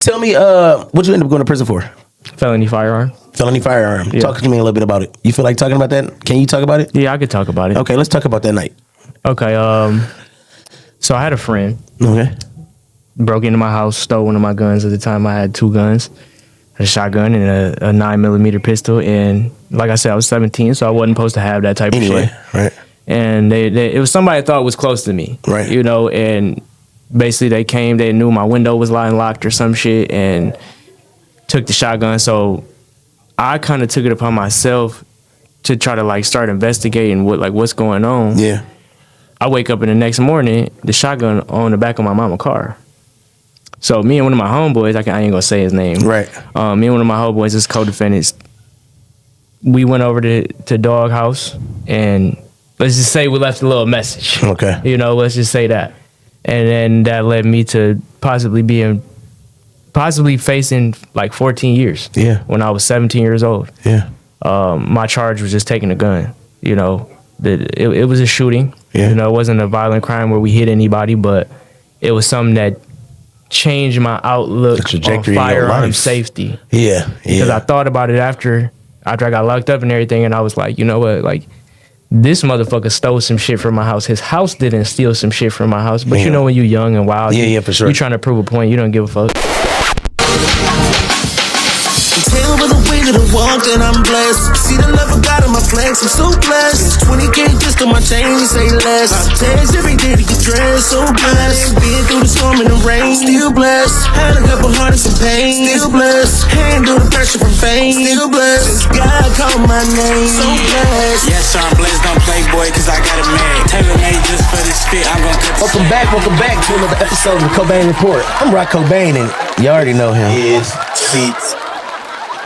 Tell me, what you end up going to prison for? Felony firearm. Felony firearm. Yeah. Talk to me a little bit about it. You feel like talking about that? Can you talk about it? Yeah, I could talk about it. Okay, let's talk about that night. Okay, so I had a friend. Okay. Broke into my house, stole one of my guns. At the time, I had 2 guns. A shotgun and a 9mm pistol. And like I said, I was 17, so I wasn't supposed to have that type of shit. Right. And it was somebody I thought was close to me. Right. You know, and basically they came, they knew my window was lying locked or some shit and took the shotgun. So I kind of took it upon myself to try to like start investigating what's going on. Yeah. I wake up in the next morning, the shotgun on the back of my mama's car. So me and one of my homeboys, I ain't gonna say his name. Right. Me and one of my homeboys, as co-defendants, we went over to Dog House and let's just say we left a little message. Okay. You know, let's just say that. And then that led me to possibly facing like 14 years. Yeah. When I was 17 years old. Yeah. My charge was just taking a gun. You know, it was a shooting. Yeah. You know, it wasn't a violent crime where we hit anybody, but it was something that changed my outlook on firearm safety. Yeah. Because I thought about it after I got locked up and everything, and I was like, you know what, like, this motherfucker stole some shit from my house. His house didn't steal some shit from my house, but you know when you're young and wild, for sure. You're trying to prove a point. You don't give a fuck. Tell by the way that I walked and I'm blessed. See the love I got on my flex, I'm so blessed. 20K just on my chain, say less. I text every day to get dressed, so blessed. Been through the storm and the rain, still blessed. Had a couple heartaches and pain, still blessed. Handle the pressure from fame, still blessed. Since God called my name, so blessed. Yes, sir, I'm blessed, don't play boy, cause I got a man. Tailor made just for this fit, I'm gonna cut the Welcome back to another episode of the Cobain Report. I'm Rocc Cobain, and you already know him. Is Feet.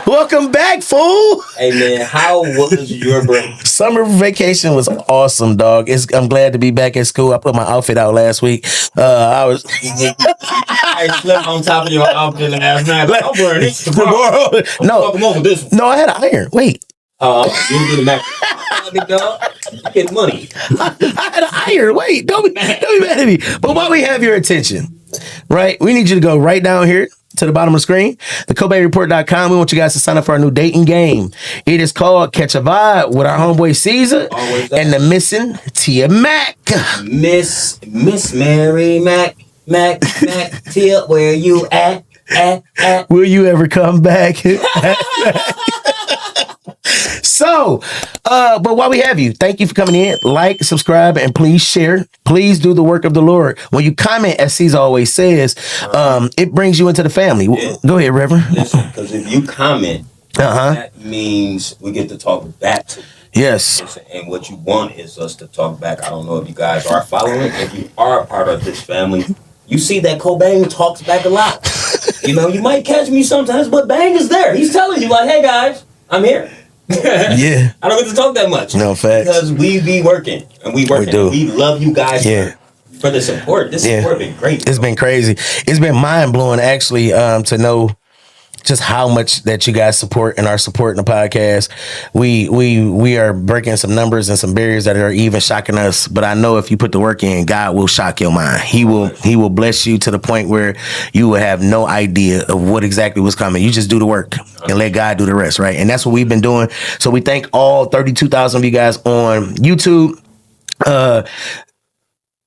Welcome back, fool. Hey man, how was your break? Summer vacation was awesome, dog. I'm glad to be back at school. I put my outfit out last week. I was I slept on top of your outfit last night. Like, I'm wearing this tomorrow. No, I had an iron. Wait. You did it back. Big dog. Get money. I had an iron. Wait, don't be mad at me. But while we have your attention, right, we need you to go right down here to the bottom of the screen, theCobainReport.com. We want you guys to sign up for our new dating game. It is called Catch a Vibe with our homeboy Cezah and the missing Tia Mac. Miss Mary Mac, Tia, where you at? Will you ever come back? So, but while we have you, thank you for coming in. Like, subscribe, and please share. Please do the work of the Lord. When you comment, as Cezah always says, it brings you into the family. Yeah. Go ahead, Reverend. Listen, because if you comment, that means we get to talk back to you. Yes. Listen, and what you want is us to talk back. I don't know if you guys are following. If you are a part of this family, you see that Cobain talks back a lot. You know, you might catch me sometimes, but Bang is there. He's telling you, like, hey, guys, I'm here. Yeah. I don't get to talk that much. No, facts. Because we be working. And we working. We do. We love you guys for the support. This support has been great. It's been crazy. It's been mind-blowing, actually, to know just how much that you guys support and are supporting the podcast. We are breaking some numbers and some barriers that are even shocking us. But I know if you put the work in, God will shock your mind. He will bless you to the point where you will have no idea of what exactly was coming. You just do the work and let God do the rest, right? And that's what we've been doing. So we thank all 32,000 of you guys on YouTube.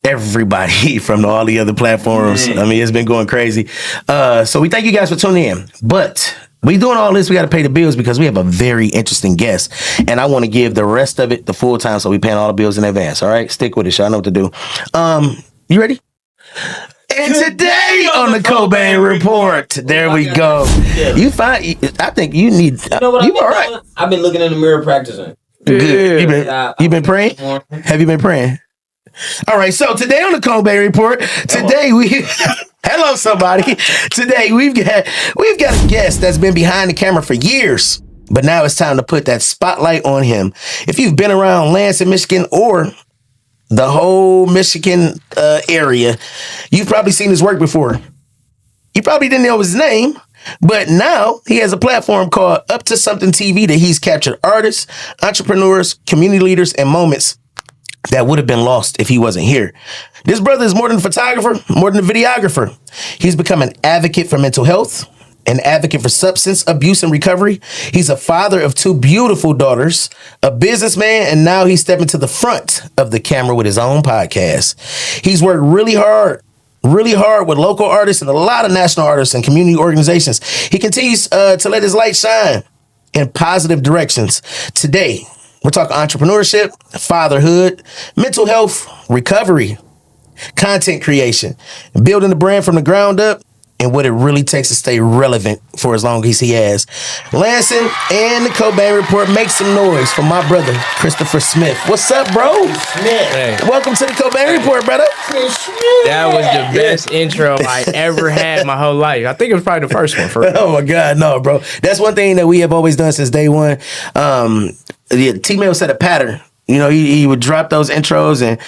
Everybody from all the other platforms. I mean, it's been going crazy. So we thank you guys for tuning in. But we doing all this, we got to pay the bills because we have a very interesting guest. And I want to give the rest of it the full time, so we paying all the bills in advance. All right? Stick with it, y'all know what to do. You ready? And today on the Cobain Report, there we go. You find, I think you need, you know what you all right. I've been looking in the mirror practicing. Good. You been praying? Have you been praying? All right, so today on the Cobain Report, hello somebody. Today we've got a guest that's been behind the camera for years, but now it's time to put that spotlight on him. If you've been around Lansing, Michigan, or the whole Michigan area, you've probably seen his work before. You probably didn't know his name, but now he has a platform called Up2SumTV that he's captured artists, entrepreneurs, community leaders, and moments that would have been lost if he wasn't here. This brother is more than a photographer, more than a videographer. He's become an advocate for mental health, an advocate for substance abuse and recovery. He's a father of 2 beautiful daughters, a businessman, and now he's stepping to the front of the camera with his own podcast. He's worked really hard with local artists and a lot of national artists and community organizations. He continues to let his light shine in positive directions. Today, we're talking entrepreneurship, fatherhood, mental health, recovery, content creation, building the brand from the ground up, and what it really takes to stay relevant for as long as he has. Lansing and the Cobain Report, make some noise for my brother, Christopher Smith. What's up, bro? Smith. Hey, Welcome to the Cobain Report, brother. that was the best intro I ever had my whole life. I think it was probably the first one. Oh my God, no, bro. That's one thing that we have always done since day one. T-Mail set a pattern. You know, he would drop those intros, and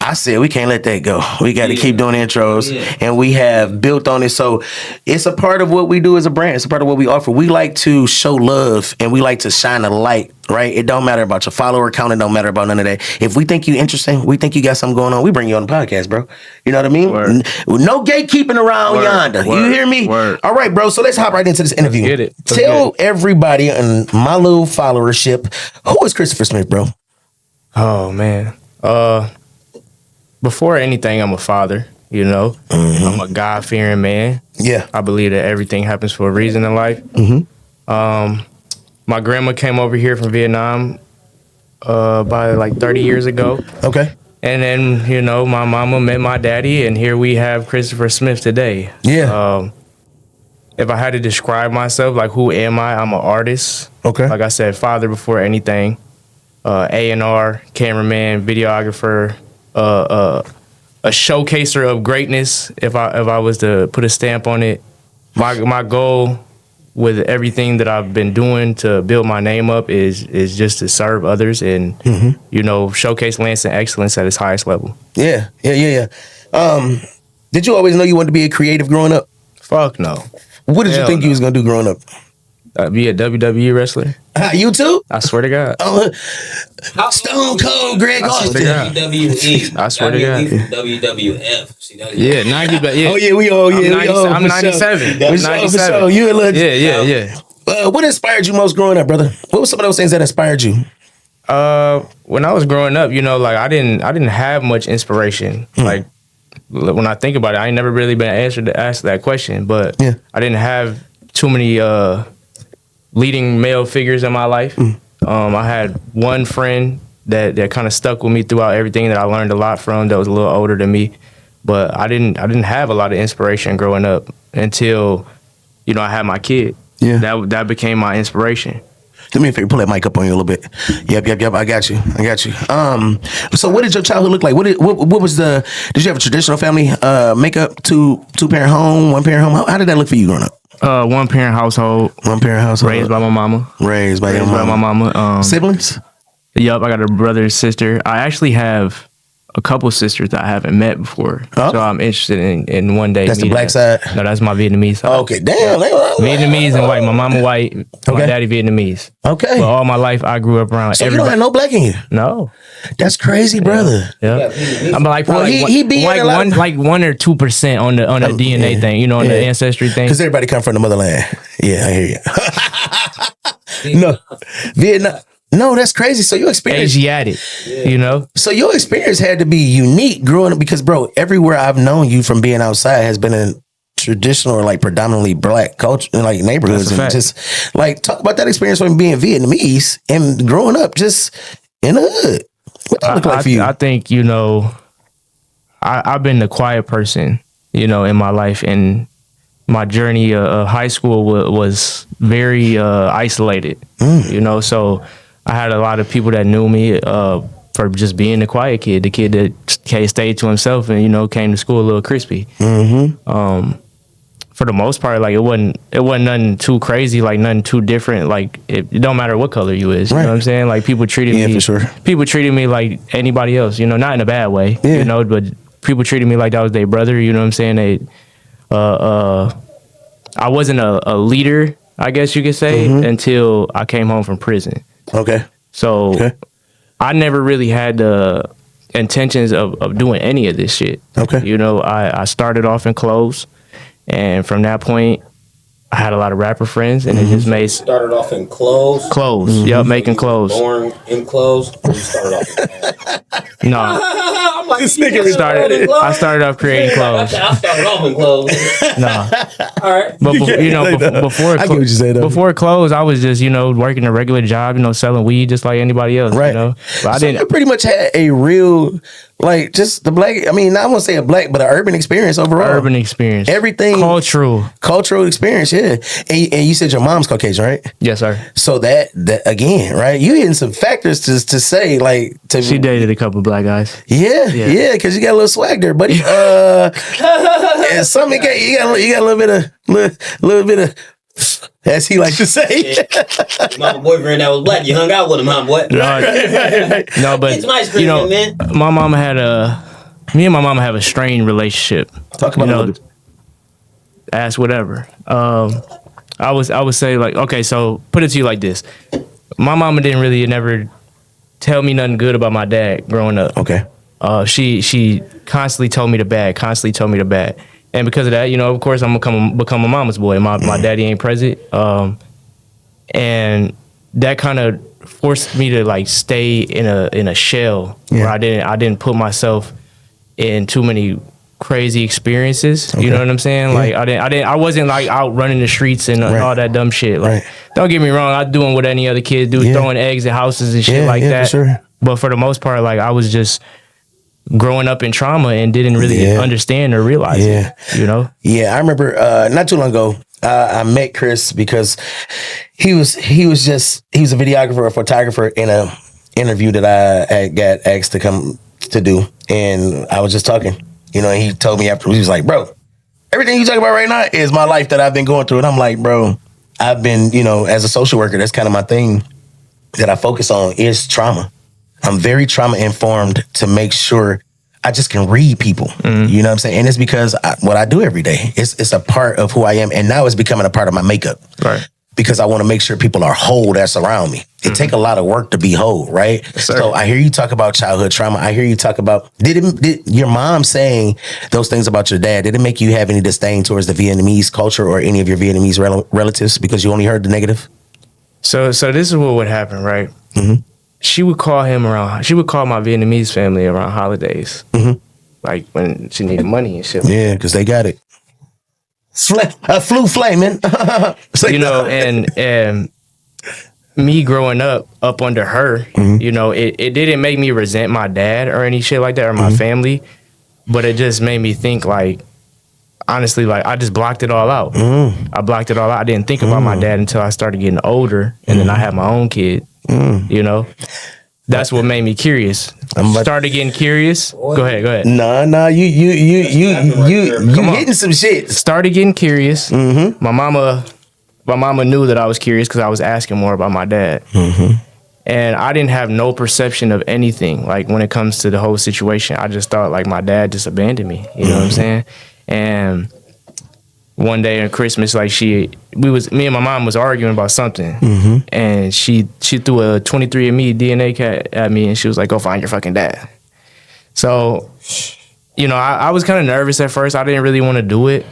I said, we can't let that go. We got to keep doing intros, and we have built on it. So it's a part of what we do as a brand. It's a part of what we offer. We like to show love, and we like to shine a light, right? It don't matter about your follower count. It don't matter about none of that. If we think you interesting, we think you got something going on, we bring you on the podcast, bro. You know what I mean? No gatekeeping around yonder. You hear me? All right, bro. So let's hop right into this interview. Let's get it. Tell everybody in my little followership, who is Christopher Smith, bro? Oh man. Before anything, I'm a father, you know. I'm a God-fearing man. Yeah. I believe that everything happens for a reason in life. My grandma came over here from Vietnam about like 30 years ago. Okay. And then, you know, my mama met my daddy, and here we have Christopher Smith today. Yeah. If I had to describe myself, like, who am I? I'm an artist. Okay. Like I said, father before anything. A&R, cameraman, videographer, a showcaser of greatness. If I was to put a stamp on it, my goal with everything that I've been doing to build my name up is just to serve others and you know, showcase Lansing excellence at its highest level. Yeah. Did you always know you wanted to be a creative growing up? Fuck no. What did you think you was gonna do growing up? Be a WWE wrestler. You too? I swear to God. Stone Cold Greg Austin. WWE. I swear to God. WWF. See, that's Yeah, 90. Yeah. Oh yeah, we all I'm 97. I'm 97. You a little. Yeah. What inspired you most growing up, brother? What were some of those things that inspired you? When I was growing up, you know, like I didn't have much inspiration. Like when I think about it, I ain't never really been asked that question. But I didn't have too many leading male figures in my life. I had one friend that kind of stuck with me throughout everything, that I learned a lot from, that was a little older than me. But I didn't have a lot of inspiration growing up until, you know, I had my kid. Yeah. That became my inspiration. Do me a favor, pull that mic up on you a little bit. Yep. I got you. So what did your childhood look like? What was did you have a traditional family makeup, two parent home, one parent home? How did that look for you growing up? One parent household. Raised by my mama. Raised by my mama. Siblings? Yup, I got a brother and sister. I actually have a couple sisters that I haven't met before. So I'm interested in one day. That's the black side? No, that's my Vietnamese side. Okay, damn. Vietnamese and white. My mama white, my daddy Vietnamese. Okay. But all my life I grew up around So you don't have no black in you? No. That's crazy, brother. Yeah. I'm like probably like 1 or 2% on the DNA thing, you know, on the ancestry thing. Because everybody come from the motherland. Yeah, I hear you. No. Vietnam. No, that's crazy. So your experience, Asiatic, you know. So your experience had to be unique growing up, because, bro, everywhere I've known you from being outside has been in traditional or like predominantly black culture, like neighborhoods, and just like talk about that experience from being Vietnamese and growing up just in the hood. What that look like for you? I think, you know, I've been the quiet person, you know, in my life, and my journey of high school was very isolated, you know, so I had a lot of people that knew me for just being the quiet kid, the kid that stayed to himself and, you know, came to school a little crispy. For the most part, like it wasn't nothing too crazy, like nothing too different. Like it don't matter what color you is, you know what I'm saying? Like people treated me, people treated me like anybody else, you know, not in a bad way, you know, but people treated me like that was their brother, you know what I'm saying? They, I wasn't a leader, I guess you could say, until I came home from prison. Okay. So I never really had to intentions of doing any of this shit. Okay. You know, I started off in clothes, and from that point, I had a lot of rapper friends, and it just made Started off in clothes. clothes. Yep, making clothes. Born in clothes. Or you started off in clothes. No, I'm like, This you nigga just started- I started off creating clothes. I started off in clothes. No, All right. but you know, Like that. before I get what you say, though. before clothes, I was just, you know, working a regular job, you know, selling weed just like anybody else. Right. You know, but I So didn't. you pretty much had a real, like, just the black. I mean, I won't say a black, but an urban experience overall. Urban experience, Everything cultural experience. Yeah, and you said your mom's Caucasian, right? Yes, sir. So that again, right? You hitting some factors to say like to She dated a couple black guys. yeah, because you got a little swag there, buddy. And something you got a little bit of, as he likes to say. My boyfriend that was black, you hung out with him, huh, boy? No, but It's my screen, you know, man. my mama had me and my mama have a strained relationship. Talk about you it a know, little bit. ask whatever. I would say like, okay, so put it to you like this. My mama didn't really never tell me nothing good about my dad growing up. Okay. She constantly told me the bad. And because of that, you know, of course I'm gonna become a mama's boy. My daddy ain't present. And that kind of forced me to like stay in a shell where I didn't put myself in too many crazy experiences. You know what I'm saying? Like I wasn't like out running the streets and all that dumb shit. Like don't get me wrong, I'm doing what any other kids do, throwing eggs at houses and shit like that. For sure. But for the most part, like I was just growing up in trauma and didn't really understand or realize it. You know? Yeah, I remember not too long ago, I met Chris because he was a videographer, a photographer in a interview that I got asked to come to do, and I was just talking. You know, and he told me after, he was like, bro, everything you talking about right now is my life that I've been going through. And I'm like, bro, I've been, you know, as a social worker, that's kind of my thing that I focus on is trauma. I'm very trauma informed to make sure I just can read people. You know what I'm saying? And it's because what I do every day, it's a part of who I am. And now it's becoming a part of my makeup. Right. Because I want to make sure people are whole that's around me. It take a lot of work to be whole, right? Yes, sir. So I hear you talk about childhood trauma. I hear you talk about, did your mom saying those things about your dad, did it make you have any disdain towards the Vietnamese culture or any of your Vietnamese relatives because you only heard the negative? So this is what would happen, right? She would call my Vietnamese family around holidays. Like when she needed money and shit. Yeah, because they got it. Flew flaming. You know, and me growing up under her, you know, it didn't make me resent my dad or any shit like that or my family, but it just made me think like, honestly, like I just blocked it all out. I blocked it all out. I didn't think about my dad until I started getting older, and then I had my own kid. You know, that's what made me curious. Started getting curious. Go ahead. No, you hitting some shit. Started getting curious. My mama knew that I was curious because I was asking more about my dad. And I didn't have no perception of anything. Like when it comes to the whole situation, I just thought like my dad just abandoned me. You know what I'm saying? And one day on Christmas, like me and my mom was arguing about something, and she threw a 23andMe DNA at me, and she was like, "Go find your fucking dad." So, you know, I was kind of nervous at first. I didn't really want to do it,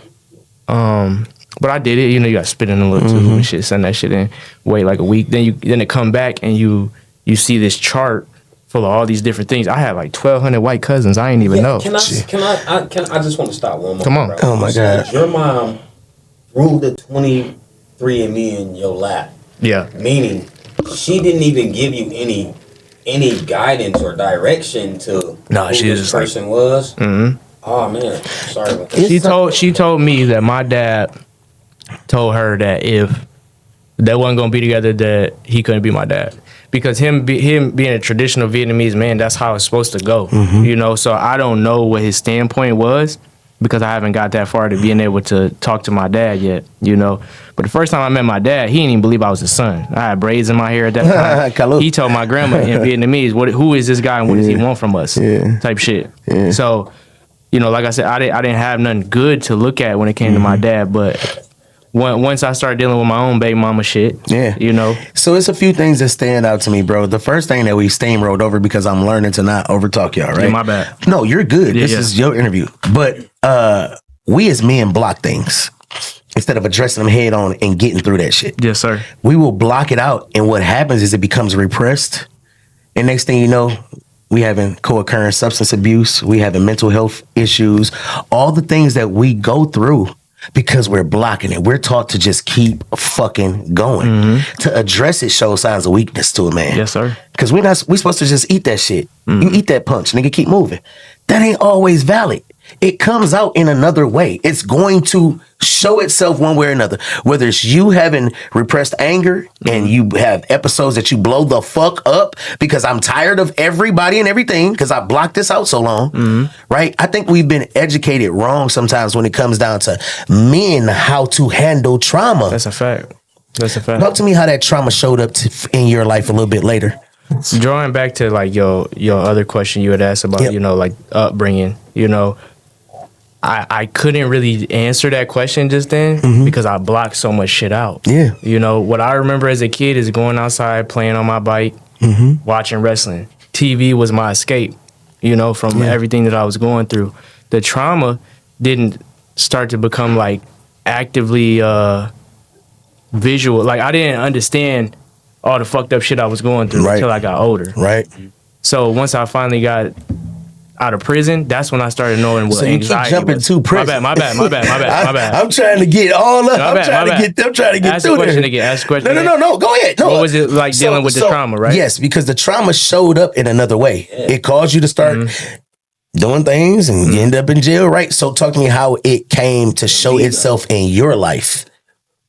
but I did it. You know, you got to spit in a little tube and shit, send that shit in, wait like a week, then it come back and you see this chart full of all these different things. I had like 1,200 white cousins. I ain't even know. Can I just want to stop one more. Come on. Bro. Oh my God. Your mom ruled the 23andMe in your lap. Yeah. Meaning she didn't even give you any guidance or direction to who she was this just like- person was. Oh man, sorry about that. She told me that my dad told her that if they wasn't gonna be together, that he couldn't be my dad. Because him being a traditional Vietnamese man, that's how it's supposed to go. You know, so I don't know what his standpoint was because I haven't got that far to being able to talk to my dad yet, you know. But the first time I met my dad, he didn't even believe I was his son. I had braids in my hair at that time. He told my grandma in Vietnamese, who is this guy and what does he want from us? Type shit. So, you know, like I said, I didn't have nothing good to look at when it came to my dad, but once I started dealing with my own baby mama shit, Yeah. you know. So it's a few things that stand out to me, bro. The first thing that we steamrolled over because I'm learning to not overtalk y'all, right? Yeah, my bad. No, you're good. Yeah, This yeah. is your interview. But we as men block things instead of addressing them head on and getting through that shit. Yes, sir. We will block it out, and what happens is it becomes repressed. And next thing you know, we having co-occurring substance abuse, we having mental health issues, all the things that we go through because we're blocking it. We're taught to just keep fucking going. To address it shows signs of weakness to a man. Yes, sir. Because we supposed to just eat that shit. You eat that punch, nigga, keep moving. That ain't always valid. It comes out in another way. It's going to show itself one way or another. Whether it's you having repressed anger and you have episodes that you blow the fuck up because I'm tired of everybody and everything because I blocked this out so long, right? I think we've been educated wrong sometimes when it comes down to men, how to handle trauma. That's a fact. That's a fact. Talk to me how that trauma showed up in your life a little bit later. Drawing back to like your other question you had asked about, Yep. you know, like upbringing, you know, I couldn't really answer that question just then because I blocked so much shit out. Yeah. You know, what I remember as a kid is going outside, playing on my bike, watching wrestling. TV was my escape, you know, from everything that I was going through. The trauma didn't start to become like actively visual. Like I didn't understand all the fucked up shit I was going through until I got older. Right. So once I finally got out of prison, that's when I started knowing what So you keep anxiety jumping was. to prison. My bad. I'm trying to get all up. I'm trying to get Ask through the question there. again. Ask the question again. No. Go ahead. No. What was it like dealing with the trauma, right? Yes, because the trauma showed up in another way. It caused you to start doing things and you end up in jail, right? So talk to me how it came to show itself in your life.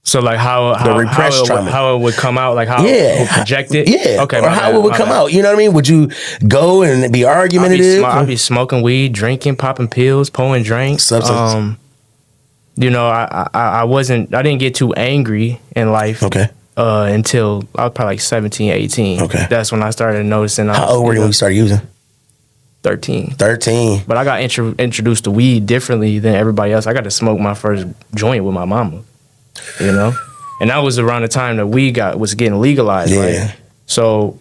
So like how repressed trauma. how it would come out, like how it would project it. Yeah. Okay. Or how it would come out. You know what I mean? Would you go and be argumentative? I'd be smoking weed, drinking, popping pills, pulling drinks. Substance. You know, I didn't get too angry in life. Okay. Until I was probably like 17, 18. Okay. That's when I started noticing. How old were you when you started using? 13. 13. But I got introduced to weed differently than everybody else. I got to smoke my first joint with my mama, you know? And that was around the time that weed was getting legalized, right? So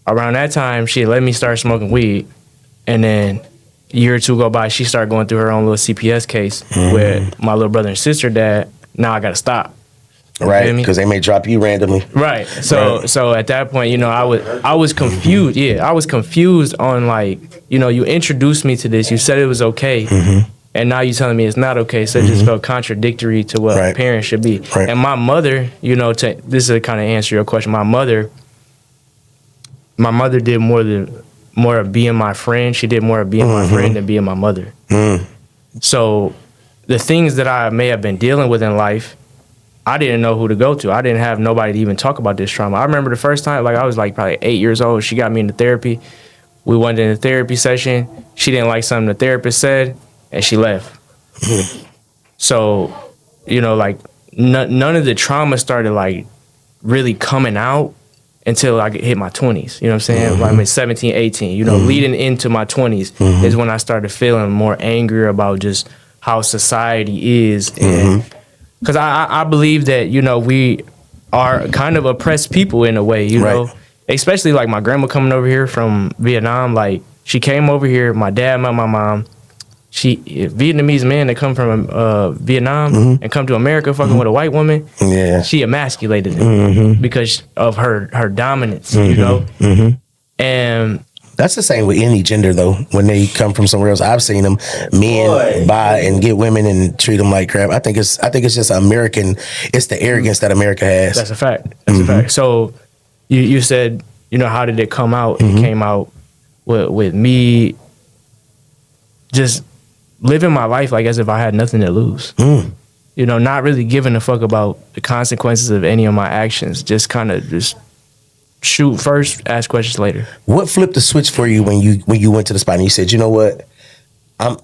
around that time, she let me start smoking weed. And then a year or two go by, she started going through her own little CPS case with my little brother and sister that now I got to stop. Right, because they may drop you randomly. Right. So at that point, you know, I was confused. Yeah, I was confused on like, you know, you introduced me to this. You said it was okay, and now you're telling me it's not okay. So it just felt contradictory to what a parent should be. Right. And my mother, you know, this is to kind of answer your question. My mother did more of being my friend. She did more of being my friend than being my mother. So the things that I may have been dealing with in life, I didn't know who to go to. I didn't have nobody to even talk about this trauma. I remember the first time, like I was like probably 8 years old. She got me into therapy. We went in a therapy session. She didn't like something the therapist said, and she left. So, you know, like none of the trauma started like really coming out until I hit my 20s. You know what I'm saying? Like I'm 17, 18. You know, leading into my 20s is when I started feeling more angry about just how society is. And because I believe that, you know, we are kind of oppressed people in a way, you know, especially like my grandma coming over here from Vietnam. Like she came over here, my dad met my mom. Vietnamese man that come from Vietnam and come to America fucking with a white woman. Yeah, she emasculated him because of her dominance, you know. And that's the same with any gender, though. When they come from somewhere else, I've seen them men buy and get women and treat them like crap. I think it's just American. It's the arrogance that America has. That's a fact. That's a fact. So you said, you know, how did it come out? It came out with me just living my life like as if I had nothing to lose. You know, not really giving a fuck about the consequences of any of my actions. Just kind of just shoot first, ask questions later. What flipped the switch for you when you went to the spot and you said, you know what, I'm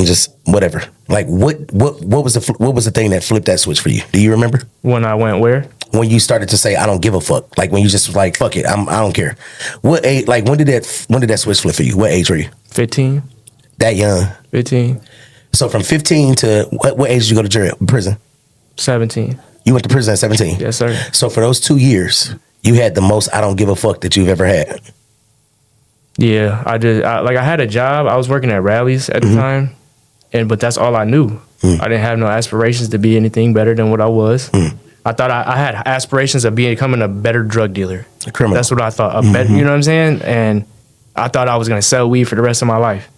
just whatever. Like what was the thing that flipped that switch for you? Do you remember? When I went where? When you started to say I don't give a fuck. Like when you just was like fuck it, I don't care. What age? Like when did that switch flip for you? What age were you? 15. That young? 15. So from 15 to what age did you go to prison? 17. You went to prison at 17? Yes, sir. So for those 2 years, you had the most I don't give a fuck that you've ever had. Yeah, I had a job. I was working at rallies at the time, but that's all I knew. I didn't have no aspirations to be anything better than what I was. I thought I had aspirations of becoming a better drug dealer. A criminal. That's what I thought. Better, you know what I'm saying? And I thought I was gonna sell weed for the rest of my life.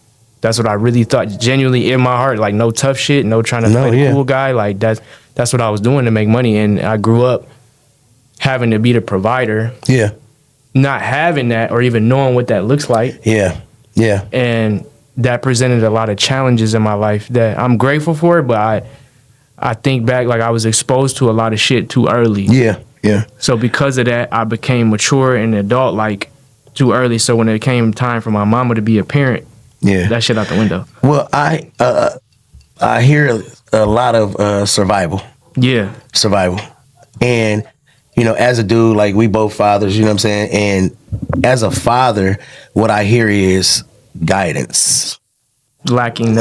That's what I really thought, genuinely in my heart. Like no tough shit, no trying to play the cool guy. Like that's what I was doing to make money. And I grew up having to be the provider. Yeah. Not having that or even knowing what that looks like. Yeah. Yeah. And that presented a lot of challenges in my life that I'm grateful for, but I think back, like I was exposed to a lot of shit too early. Yeah. Yeah. So because of that, I became mature and adult like too early. So when it came time for my mama to be a parent, that shit out the window. Well, I hear a lot of survival. Yeah. Survival. And you know, as a dude, like we both fathers, you know what I'm saying? And as a father, what I hear is guidance. Lacking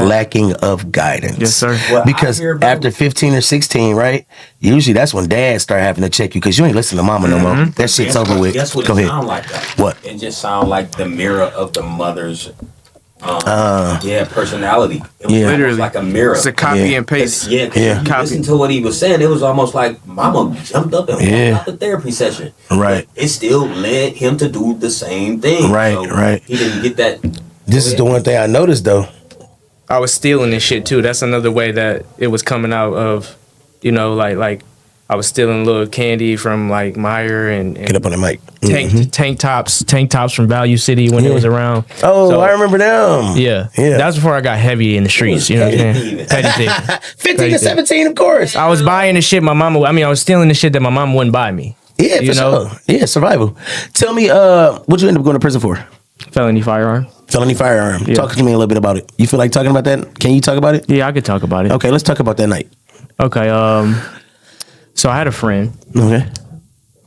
of guidance. Yes, sir. Well, because after 15 or 16, right? Usually that's when dads start having to check you because you ain't listening to mama no more. That shit's over with. Guess what Go it ahead. sound like though? What? It just sound like the mirror of the mother's personality. It was Literally like a mirror. It's a copy and paste. Yeah. You listen to what he was saying, it was almost like mama jumped up and walked out the therapy session. Right. But it still led him to do the same thing. Right, So right. He didn't get that. This is the one thing I noticed though. I was stealing this shit too. That's another way that it was coming out of, you know, like I was stealing little candy from like Meyer and Get up on the mic. tank tops from Value City when it was around. Oh, So, I remember them. Yeah. That's before I got heavy in the streets. You know what I'm saying? Petty thief. 15 to 17, of course. I was buying the shit I was stealing the shit that my mom wouldn't buy me. Yeah, you for know? sure. Yeah, survival. Tell me, what'd you end up going to prison for? Felony firearm. Felony firearm. Yeah. Talk to me a little bit about it. You feel like talking about that? Can you talk about it? Yeah, I could talk about it. Okay, let's talk about that night. Okay. So I had a friend. Okay.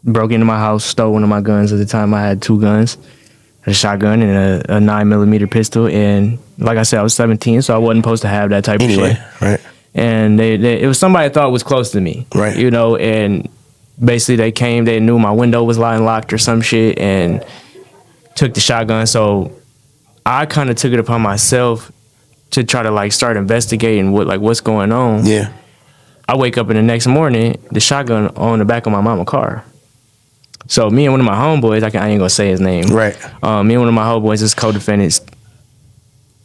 Broke into my house, stole one of my guns. At the time, I had 2 guns. A shotgun and a 9mm pistol. And like I said, I was 17, so I wasn't supposed to have that type of shit. Right. And it was somebody I thought was close to me. Right. You know, and basically they came, they knew my window was lying locked or some shit and took the shotgun. So I kind of took it upon myself to try to like start investigating what's going on. Yeah. I wake up in the next morning, the shotgun on the back of my mama's car. So me and one of my homeboys, I ain't gonna say his name. Right. Me and one of my homeboys, as co-defendants,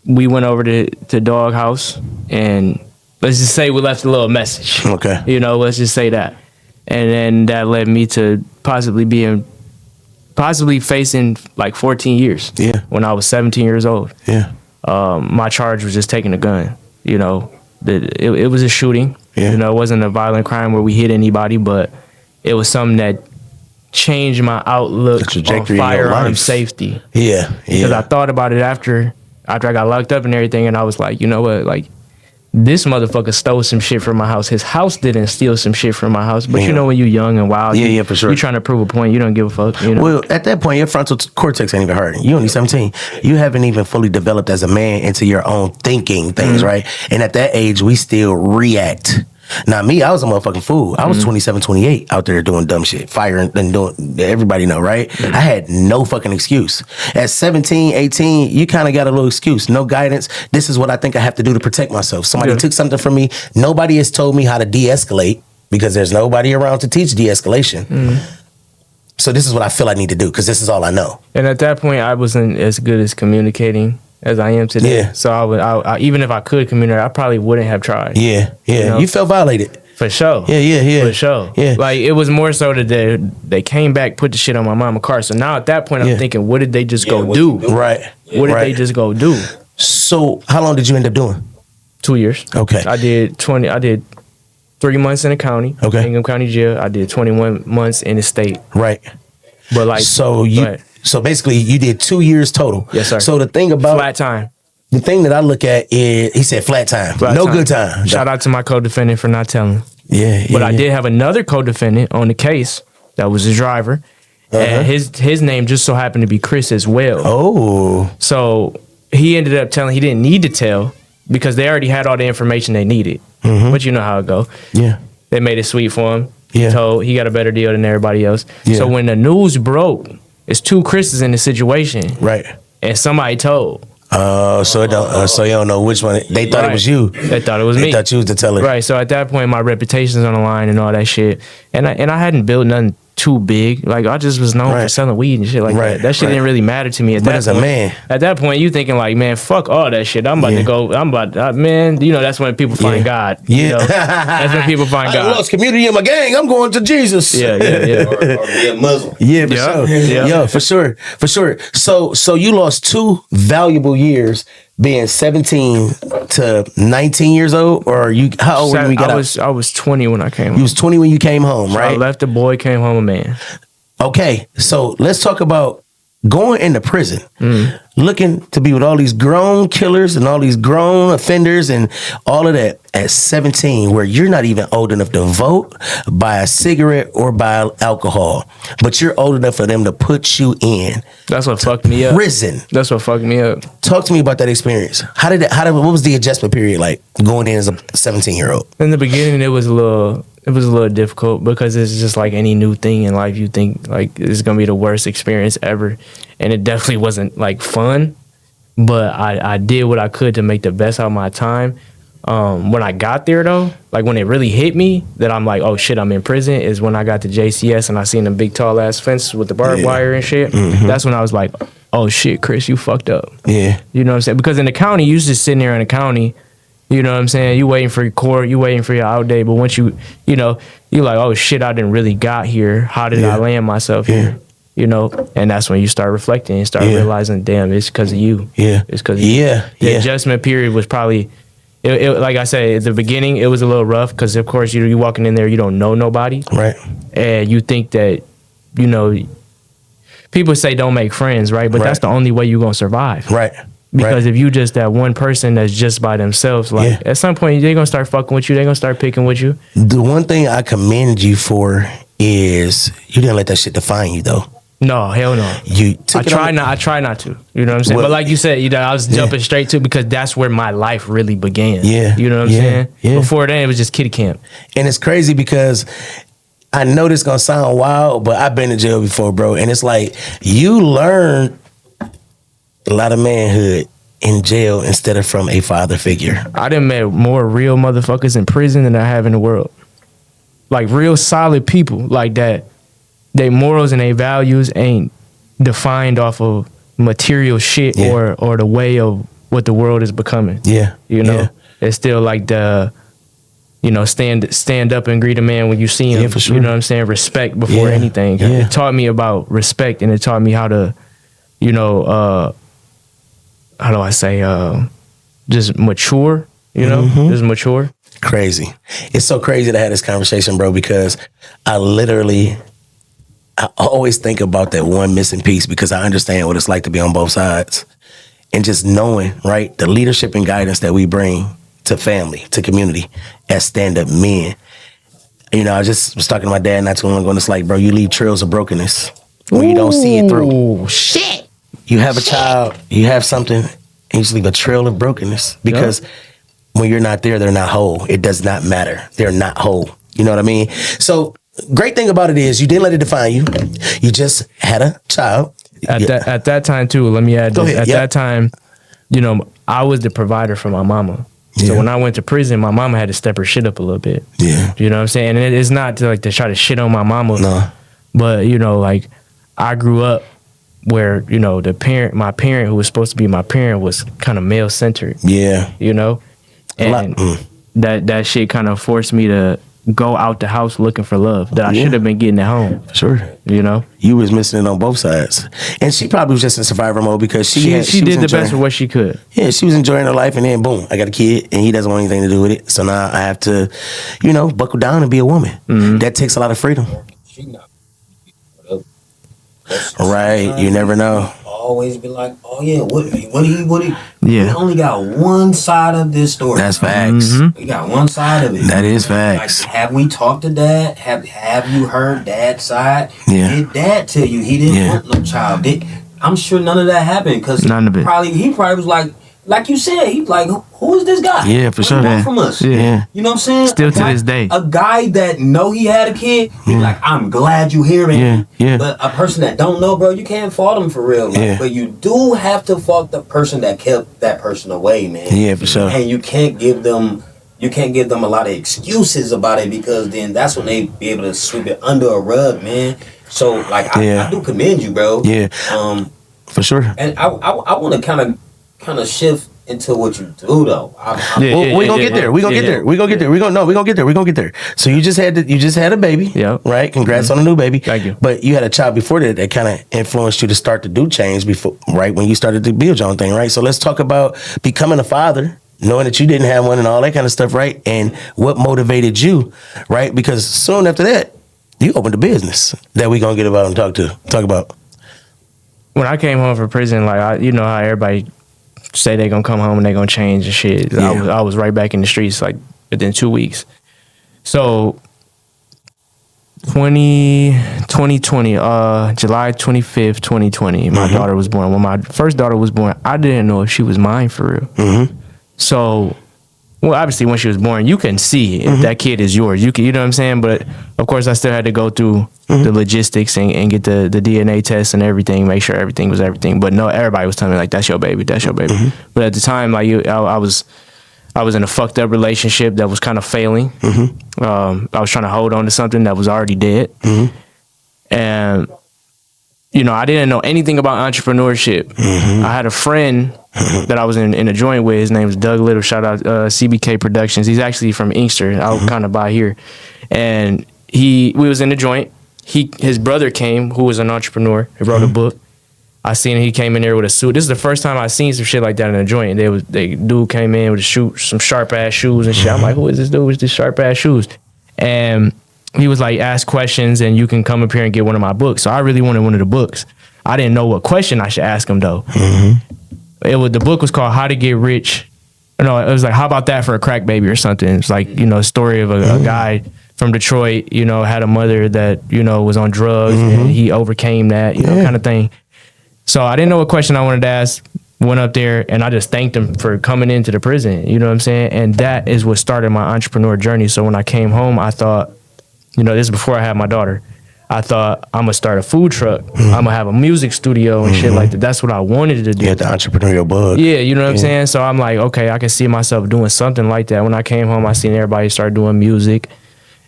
we went over to Dog House and let's just say we left a little message. Okay. You know, let's just say that. And then that led me to possibly facing like 14 years. Yeah. When I was 17 years old. Yeah. My charge was just taking a gun. You know, it was a shooting. Yeah. You know, it wasn't a violent crime where we hit anybody, but it was something that changed my outlook The trajectory on of your firearm life. safety. Yeah. Because I thought about it after I got locked up and everything, and I was like, you know what, like, this motherfucker stole some shit from my house. His house didn't steal some shit from my house. But you know when you're young and wild, Yeah, for sure. You're trying to prove a point. You don't give a fuck. You know? Well, at that point, your frontal cortex ain't even hurting. You only 17. You haven't even fully developed as a man into your own thinking things, right? And at that age, we still react. Now, me, I was a motherfucking fool. I was 27, 28 out there doing dumb shit, firing and doing, everybody know, right? I had no fucking excuse. At 17, 18, you kind of got a little excuse. No guidance. This is what I think I have to do to protect myself. Somebody took something from me. Nobody has told me how to de-escalate because there's nobody around to teach de-escalation. So this is what I feel I need to do because this is all I know. And at that point, I wasn't as good as communicating as I am today. Yeah. So I even if I could communicate, I probably wouldn't have tried. Yeah. You know? You felt violated. For sure. Yeah. For sure. Yeah. Like, it was more so that they came back, put the shit on my mama's car. So now at that point, I'm thinking, what did they just go do? Right. What did they just go do? So how long did you end up doing? 2 years. Okay. I did 3 months in the county. Okay. Ingham County Jail. I did 21 months in the state. Right. But like, So basically you did 2 years total. Yes, sir. So the thing about flat time. the thing that I look at is he said flat time. No good time. Shout out to my co-defendant for not telling. Yeah. But I did have another co-defendant on the case that was a driver. And his name just so happened to be Chris as well. Oh. So he ended up telling he didn't need to tell because they already had all the information they needed. But you know how it go. Yeah. They made it sweet for him. Yeah. He got a better deal than everybody else. Yeah. So when the news broke, it's 2 Chris's in the situation. Right. And somebody told. So it don't. So you don't know which one. They thought it was you. They thought it was me. They thought you was the teller. Right. So at that point, my reputation's on the line and all that shit. And I hadn't built nothing too big. Like I just was known for selling weed and shit like that. That shit didn't really matter to me at that point. But as a man, at that point, you thinking like, man, fuck all that shit. I'm about to go. Man. You know, that's when people find God. Yeah. You know? That's when people find God. I lost community in my gang. I'm going to Jesus. Yeah. or be a Muslim. Yeah, for sure. Yeah, for sure. So you lost 2 valuable years being 17 to 19 years old, or how old were you when you got out? I was 20 when I came home. You was 20 when you came home, right? I left a boy, came home a man. Okay, so let's talk about going into prison, looking to be with all these grown killers and all these grown offenders and all of that at 17, where you're not even old enough to vote, buy a cigarette, or buy alcohol, but you're old enough for them to put you in. That's what fucked me up. Prison. That's what fucked me up. Talk to me about that experience. What was the adjustment period like going in as a 17-year-old? In the beginning, it was a little difficult because it's just like any new thing in life. You think like it's gonna be the worst experience ever, and it definitely wasn't like fun. But I did what I could to make the best out of my time. When I got there though, like when it really hit me that I'm like, oh shit, I'm in prison, is when I got to JCS and I seen them big tall ass fences with the barbed wire and shit. That's when I was like, oh shit, Chris, you fucked up. Yeah. You know what I'm saying? Because in the county, you just sitting there in the county, you know what I'm saying? You waiting for your court, you waiting for your out day, but once you know, you like, oh shit, I didn't really got here. How did I land myself here? You know, and that's when you start reflecting and start realizing, damn, it's because of you. Yeah. It's because of you. The adjustment period was probably, it, like I said, at the beginning, it was a little rough because, of course, you walking in there, you don't know nobody. Right. And you think that, you know, people say don't make friends, right? But that's the only way you're going to survive. Right. Because if you just that one person that's just by themselves, like at some point, they're going to start fucking with you. They're going to start picking with you. The one thing I commend you for is you didn't let that shit define you, though. No, hell no. I try not to. You know what I'm saying? But like you said, you know, I was jumping straight to it because that's where my life really began. Yeah. You know what I'm saying? Yeah. Before then, it was just kiddie camp. And it's crazy because I know this gonna sound wild, but I've been to jail before, bro. And it's like you learn a lot of manhood in jail instead of from a father figure. I done met more real motherfuckers in prison than I have in the world. Like real solid people like that. Their morals and their values ain't defined off of material shit or the way of what the world is becoming. Yeah. You know? It's still like the, you know, stand up and greet a man when you see him. Yeah, for sure. You know what I'm saying? Respect before anything. Yeah. It taught me about respect and it taught me how to, you know, how do I say, just mature, you know? Just mature. Crazy. It's so crazy to have this conversation, bro, because I always think about that one missing piece because I understand what it's like to be on both sides. And just knowing, right, the leadership and guidance that we bring to family, to community, as stand-up men. You know, I just was talking to my dad not too long ago, and it's like, bro, you leave trails of brokenness when you don't see it through. Oh, shit. You have a child, you have something, and you just leave a trail of brokenness because when you're not there, they're not whole. It does not matter. They're not whole. You know what I mean? So, great thing about it is you didn't let it define you. You just had a child. At that time too, let me add this. At that time, you know, I was the provider for my mama. So when I went to prison, my mama had to step her shit up a little bit. Yeah. You know what I'm saying? And it's not to try to shit on my mama. No. But, you know, like I grew up where, you know, my parent who was supposed to be my parent was kind of male centered. Yeah. You know? And that shit kind of forced me to go out the house looking for love that I should have been getting at home. Sure. You know? You was missing it on both sides. And she probably was just in survivor mode because she did the best of what she could. Yeah, she was enjoying her life and then boom, I got a kid and he doesn't want anything to do with it. So now I have to, you know, buckle down and be a woman. That takes a lot of freedom. Right, you never know. Always be like, oh yeah, what he we only got one side of this story. That's facts. We got one side of it. That is facts. Like, have we talked to dad? Have you heard dad's side? Did dad tell you he didn't want no child? I'm sure none of that happened because he probably was like, like you said, he like, who is this guy? Yeah, for sure. What do you want from us? Yeah. You know what I'm saying? Still to this day. A guy that know he had a kid, he like, I'm glad you here, man. Yeah. But a person that don't know, bro, you can't fault him for real. Like, Yeah. But you do have to fault the person that kept that person away, man. Yeah, for sure. And you can't give them a lot of excuses about it, because then that's when they be able to sweep it under a rug, man. So like I do commend you, bro. Yeah. For sure. And I want to kind of shift into what you do though. We're gonna get there. We're gonna get there. We're gonna get there. We're gonna get there. So you just had a baby. Yeah. Right? Congrats on a new baby. Thank you. But you had a child before that kind of influenced you to start to do change before, right? When you started to build your own thing, right? So let's talk about becoming a father, knowing that you didn't have one and all that kind of stuff, right? And what motivated you, right? Because soon after that, you opened a business that we're gonna get about and talk about. When I came home from prison, like you know how everybody say they gonna come home and they gonna change and shit. Yeah. I was right back in the streets like within 2 weeks. So 2020, July 25th, 2020, my daughter was born. When my first daughter was born, I didn't know if she was mine for real. Mm-hmm. So, well, obviously when she was born, you can see if that kid is yours. You know what I'm saying? But of course I still had to go through the logistics and get the DNA test and everything, make sure everything was everything. But no, everybody was telling me like, that's your baby, that's your baby. But at the time, like I was in a fucked up relationship that was kind of failing. I was trying to hold on to something that was already dead. And, you know, I didn't know anything about entrepreneurship. I had a friend that I was in a joint with. His name was Doug Little. Shout out CBK Productions. He's actually from Inkster, out kind of by here. And we was in the joint. His brother came, who was an entrepreneur. He wrote a book. I seen he came in there with a suit. This is the first time I seen some shit like that in a joint. Dude came in with some sharp ass shoes and shit. I'm like, who is this dude with these sharp ass shoes? And he was like, ask questions and you can come up here and get one of my books. So I really wanted one of the books. I didn't know what question I should ask him though. The book was called How to Get Rich. No, it was like, how about that for a crack baby or something? It's like, you know, a story of a guy from Detroit, you know, had a mother that, you know, was on drugs and he overcame that, you know, kind of thing. So I didn't know what question I wanted to ask. Went up there and I just thanked him for coming into the prison. You know what I'm saying? And that is what started my entrepreneur journey. So when I came home, I thought, you know, this is before I had my daughter. I thought I'm gonna start a food truck. I'm gonna have a music studio and shit like that. That's what I wanted to do. You had the entrepreneurial bug. Yeah, you know what I'm saying? So I'm like, okay, I can see myself doing something like that. When I came home, I seen everybody start doing music.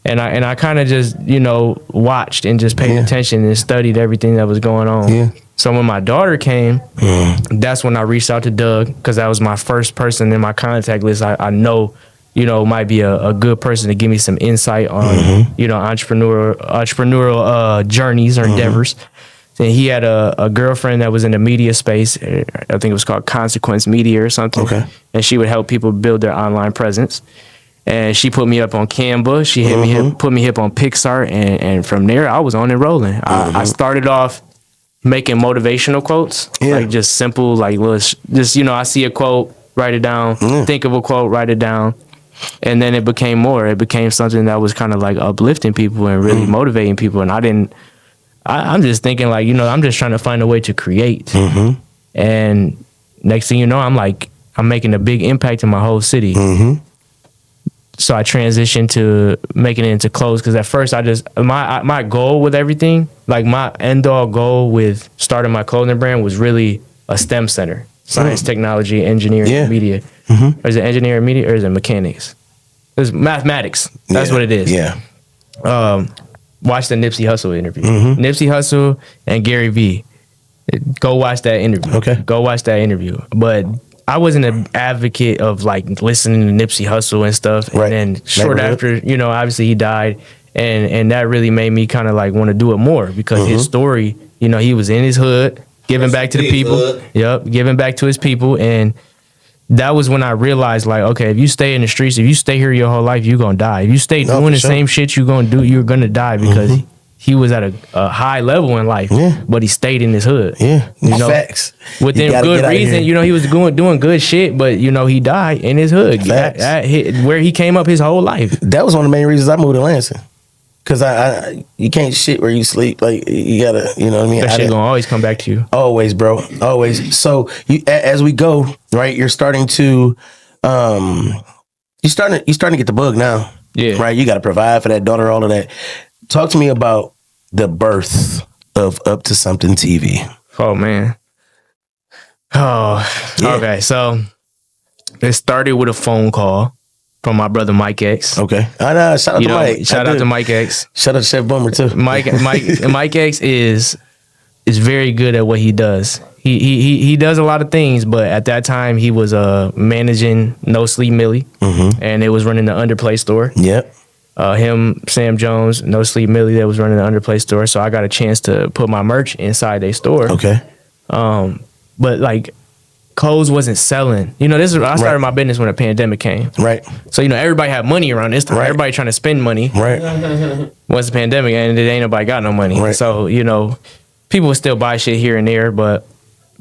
And I kind of just, you know, watched and just paid attention and studied everything that was going on. Yeah. So when my daughter came, that's when I reached out to Doug, because that was my first person in my contact list. I know, you know, might be a good person to give me some insight on, you know, entrepreneurial journeys or endeavors. And he had a girlfriend that was in the media space. I think it was called Consequence Media or something. Okay. And she would help people build their online presence. And she put me up on Canva. She put me up on Pixar. And from there, I was on and rolling. I started off making motivational quotes, like just simple, like just, you know, I see a quote, write it down. Think of a quote, write it down. And then it became more. It became something that was kind of like uplifting people and really motivating people. And I'm just thinking like, you know, I'm just trying to find a way to create. And next thing you know, I'm making a big impact in my whole city. So I transitioned to making it into clothes, because at first my goal with everything, like my end all goal with starting my clothing brand was really a STEM center: science, technology, engineering, media. Or is it engineering, media, or is it mechanics? It's mathematics. That's what it is. Watch the Nipsey Hussle interview. Nipsey Hussle and Gary Vee. Go watch that interview. Okay. Go watch that interview. But I wasn't an advocate of like listening to Nipsey Hussle and stuff. Right. And then short after, you know, obviously he died. And that really made me kind of like want to do it more, because his story, you know, he was in his hood, giving back to the people. Giving back to his people. And that was when I realized, like, okay, if you stay in the streets, if you stay here your whole life, you're going to die. If you stay doing the same shit you're going to do, you're going to die, because he was at a high level in life, but he stayed in his hood. You know, facts. Within good reason, you know, he was doing good shit, but, you know, he died in his hood. Where he came up his whole life. That was one of the main reasons I moved to Lansing. Cause you can't shit where you sleep. Like you gotta, you know what I mean? That shit gonna always come back to you. Always, bro. Always. So as we go, right, you're starting to you're starting to get the bug now. Yeah. Right? You gotta provide for that daughter, all of that. Talk to me about the birth of Up to Something TV. Oh man. Oh, Yeah. okay. So it started with a phone call from my brother Mike X. Okay. I know. Shout out to Mike. Shout out to Mike X. Shout out to Chef Boomer too. Mike X is very good at what he does. He does a lot of things, but at that time he was managing No Sleep Millie, and it was running the Underplay store. Yep. Him, Sam Jones, No Sleep Millie, that was running the Underplay store. So I got a chance to put my merch inside their store. Okay. But like clothes wasn't selling. You know, I started my business when the pandemic came. Right. So, you know, everybody had money around this time. Right. Everybody trying to spend money. Right. Once the pandemic and it ain't nobody got no money. Right. So, you know, people would still buy shit here and there, but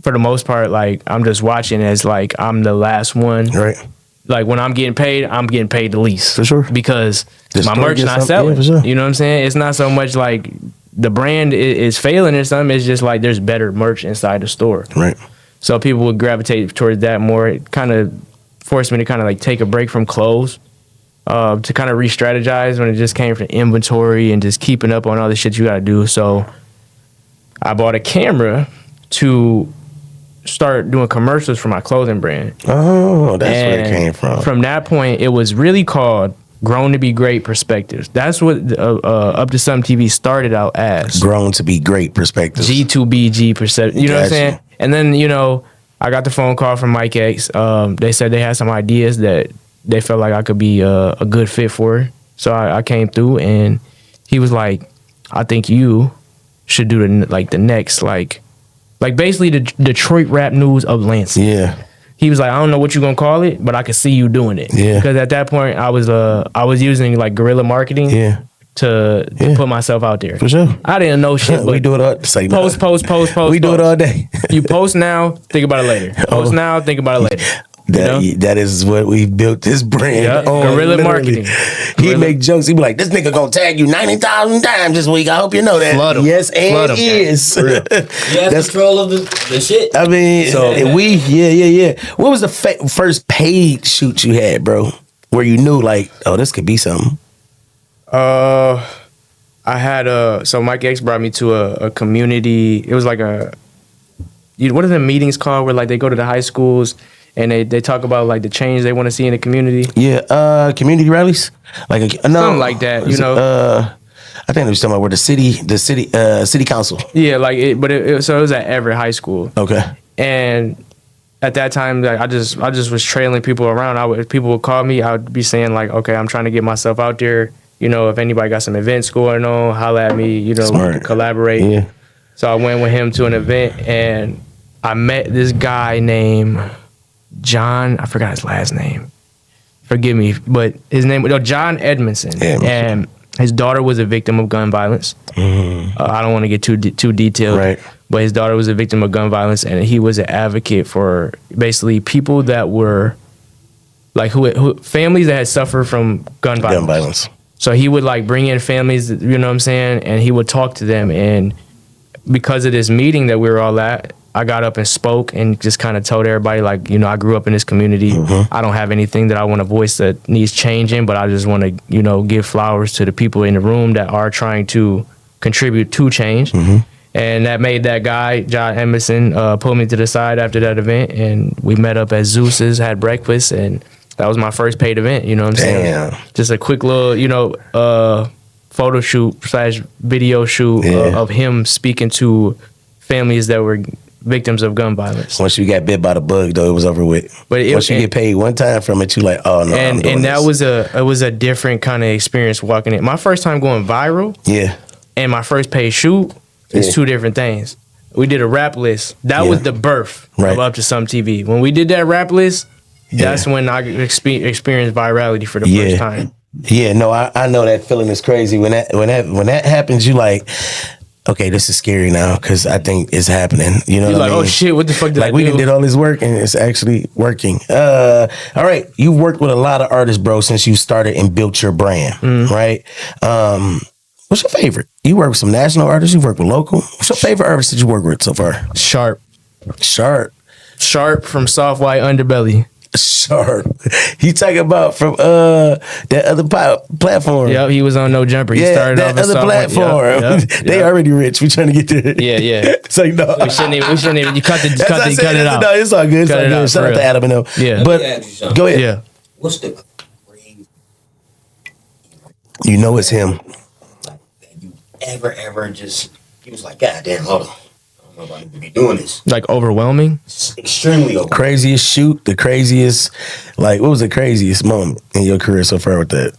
for the most part, like I'm just watching as like I'm the last one. Right. Like when I'm getting paid the least. For sure. Because The my store merch gets not something- selling. yeah, for sure. You know what I'm saying? It's not so much like the brand is failing or something. It's just like there's better merch inside the store. Right. So people would gravitate towards that more. It kind of forced me to kind of like take a break from clothes, to kind of re-strategize when it just came from inventory and just keeping up on all the shit you got to do. So I bought a camera to start doing commercials for my clothing brand. Oh, that's where it came from. From that point, it was really called Grown to Be Great Perspectives. That's what Up to Something TV started out as. Grown to Be Great Perspectives. G2BG Perception. You know what I'm saying? And then, you know, I got the phone call from Mike X. They said they had some ideas that they felt like I could be a good fit for. So I came through and he was like, I think you should do the next, like basically the Detroit rap news of Lansing. Yeah. He was like, I don't know what you're gonna call it, but I could see you doing it. Yeah. Because at that point I was using like guerrilla marketing. Yeah. To put myself out there. For sure. I didn't know shit. But we do it all. Say post. We do it all day. You post now, think about it later. Post now, think about it later. That is what we built this brand on. Guerrilla literally. marketing. He'd make jokes. He'd be like, this nigga gonna tag you 90,000 times this week. I hope you know that. Flood 'em. Yes, and Flood 'em. is. You have control of the shit. I mean, What was the first paid shoot you had, bro? Where you knew like, oh, this could be something? I had so Mike X brought me to a community. It was like what are the meetings called where like they go to the high schools and they talk about like the change they want to see in the community? Yeah, community rallies, like something like that. You know, I think they was talking about where the city council. Yeah, like so it was at Everett High School. Okay, and at that time, like I just was trailing people around. People would call me. I would be saying like, okay, I'm trying to get myself out there. You know, if anybody got some events going on, holla at me. You know, Smart. collaborate. Yeah. So I went with him to an event, and I met this guy named John. I forgot his last name. Forgive me, but his name was John Edmondson, and his daughter was a victim of gun violence. I don't want to get too detailed, right? But his daughter was a victim of gun violence, and he was an advocate for basically people that were like who families that had suffered from gun violence. So he would like bring in families, you know what I'm saying, and he would talk to them. And because of this meeting that we were all at, I got up and spoke and just kind of told everybody like, you know, I grew up in this community. I don't have anything that I want to voice that needs changing, but I just want to, you know, give flowers to the people in the room that are trying to contribute to change. And that made that guy, John Emerson, pull me to the side after that event, and we met up at Zeus's, had breakfast, and that was my first paid event, you know what I'm saying? Just a quick little, you know, photo shoot / video shoot of him speaking to families that were victims of gun violence. Once you got bit by the bug, though, it was over with. But once you get paid one time from it, you like, oh no. And that was a different kind of experience walking in. My first time going viral. Yeah. And my first paid shoot is two different things. We did a rap list. That was the birth of Up to Something TV. When we did that rap list, that's when I experienced virality for the first time. Yeah, no, I know that feeling is crazy. When that happens, you like, okay, this is scary now because I think it's happening. You know, you're what like, I mean? Oh shit, what the fuck did I do? We did all this work and it's actually working. All right, you've worked with a lot of artists, bro, since you started and built your brand, right? What's your favorite? You work with some national artists. You work with local. What's your favorite artist that you work with so far? Sharp from Soft White Underbelly. Sharp. You talking about from that other platform? Yep, he was on No Jumper. He started that off as other platform. Yep. They already rich. We trying to get there. Yeah. So no, We shouldn't even. You cut it out. No, it's all good. It's all good. Shout out to Adam and them. Yeah, but go ahead. Yeah. What's the crazy? You know it's him. Like that you ever just he was like, God damn, hold on. I don't know if I need to be doing this. Like overwhelming? It's extremely overwhelming. Craziest shoot, the craziest, like what was the craziest moment in your career so far with that?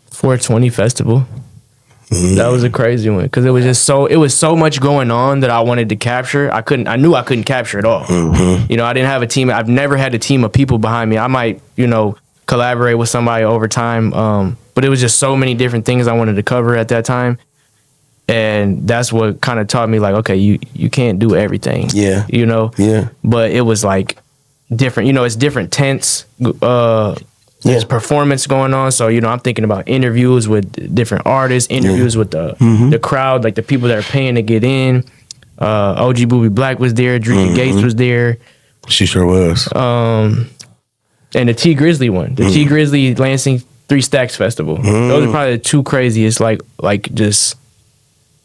420 Festival. That was a crazy one because it was just so much going on that I wanted to capture. I knew I couldn't capture it all. You know, I didn't have a team. I've never had a team of people behind me. I might, collaborate with somebody over time. But it was just so many different things I wanted to cover at that time. And that's what kind of taught me, like, okay, you can't do everything. Yeah. Yeah. But it was like different, it's different tents. There's performance going on. So, I'm thinking about interviews with different artists, interviews with the crowd, like the people that are paying to get in. OG Booby Black was there. Drika Gates was there. She sure was. And the T Grizzly one. The T Grizzly Lansing 3 Stacks Festival. Those are probably the two craziest, like just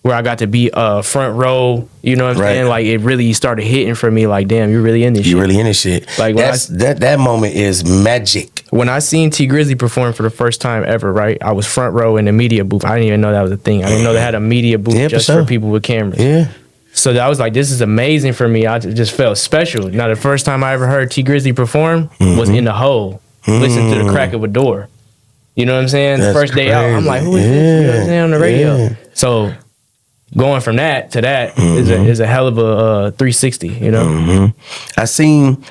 where I got to be front row, you know what I'm saying? Like it really started hitting for me, like, damn, you're really in this shit. You're really in this shit. Like that moment is magic. When I seen T Grizzly perform for the first time ever, right? I was front row in the media booth. I didn't even know that was a thing. I didn't know they had a media booth just for people with cameras. Yeah. So I was like, this is amazing for me. I just felt special. Now, the first time I ever heard T Grizzly perform was in the hole, listening to the crack of a door. You know what I'm saying? That's the first day out, I'm like, who is this? You know what I'm saying? On the radio. Yeah. So going from that to that is a hell of a 360, I seen,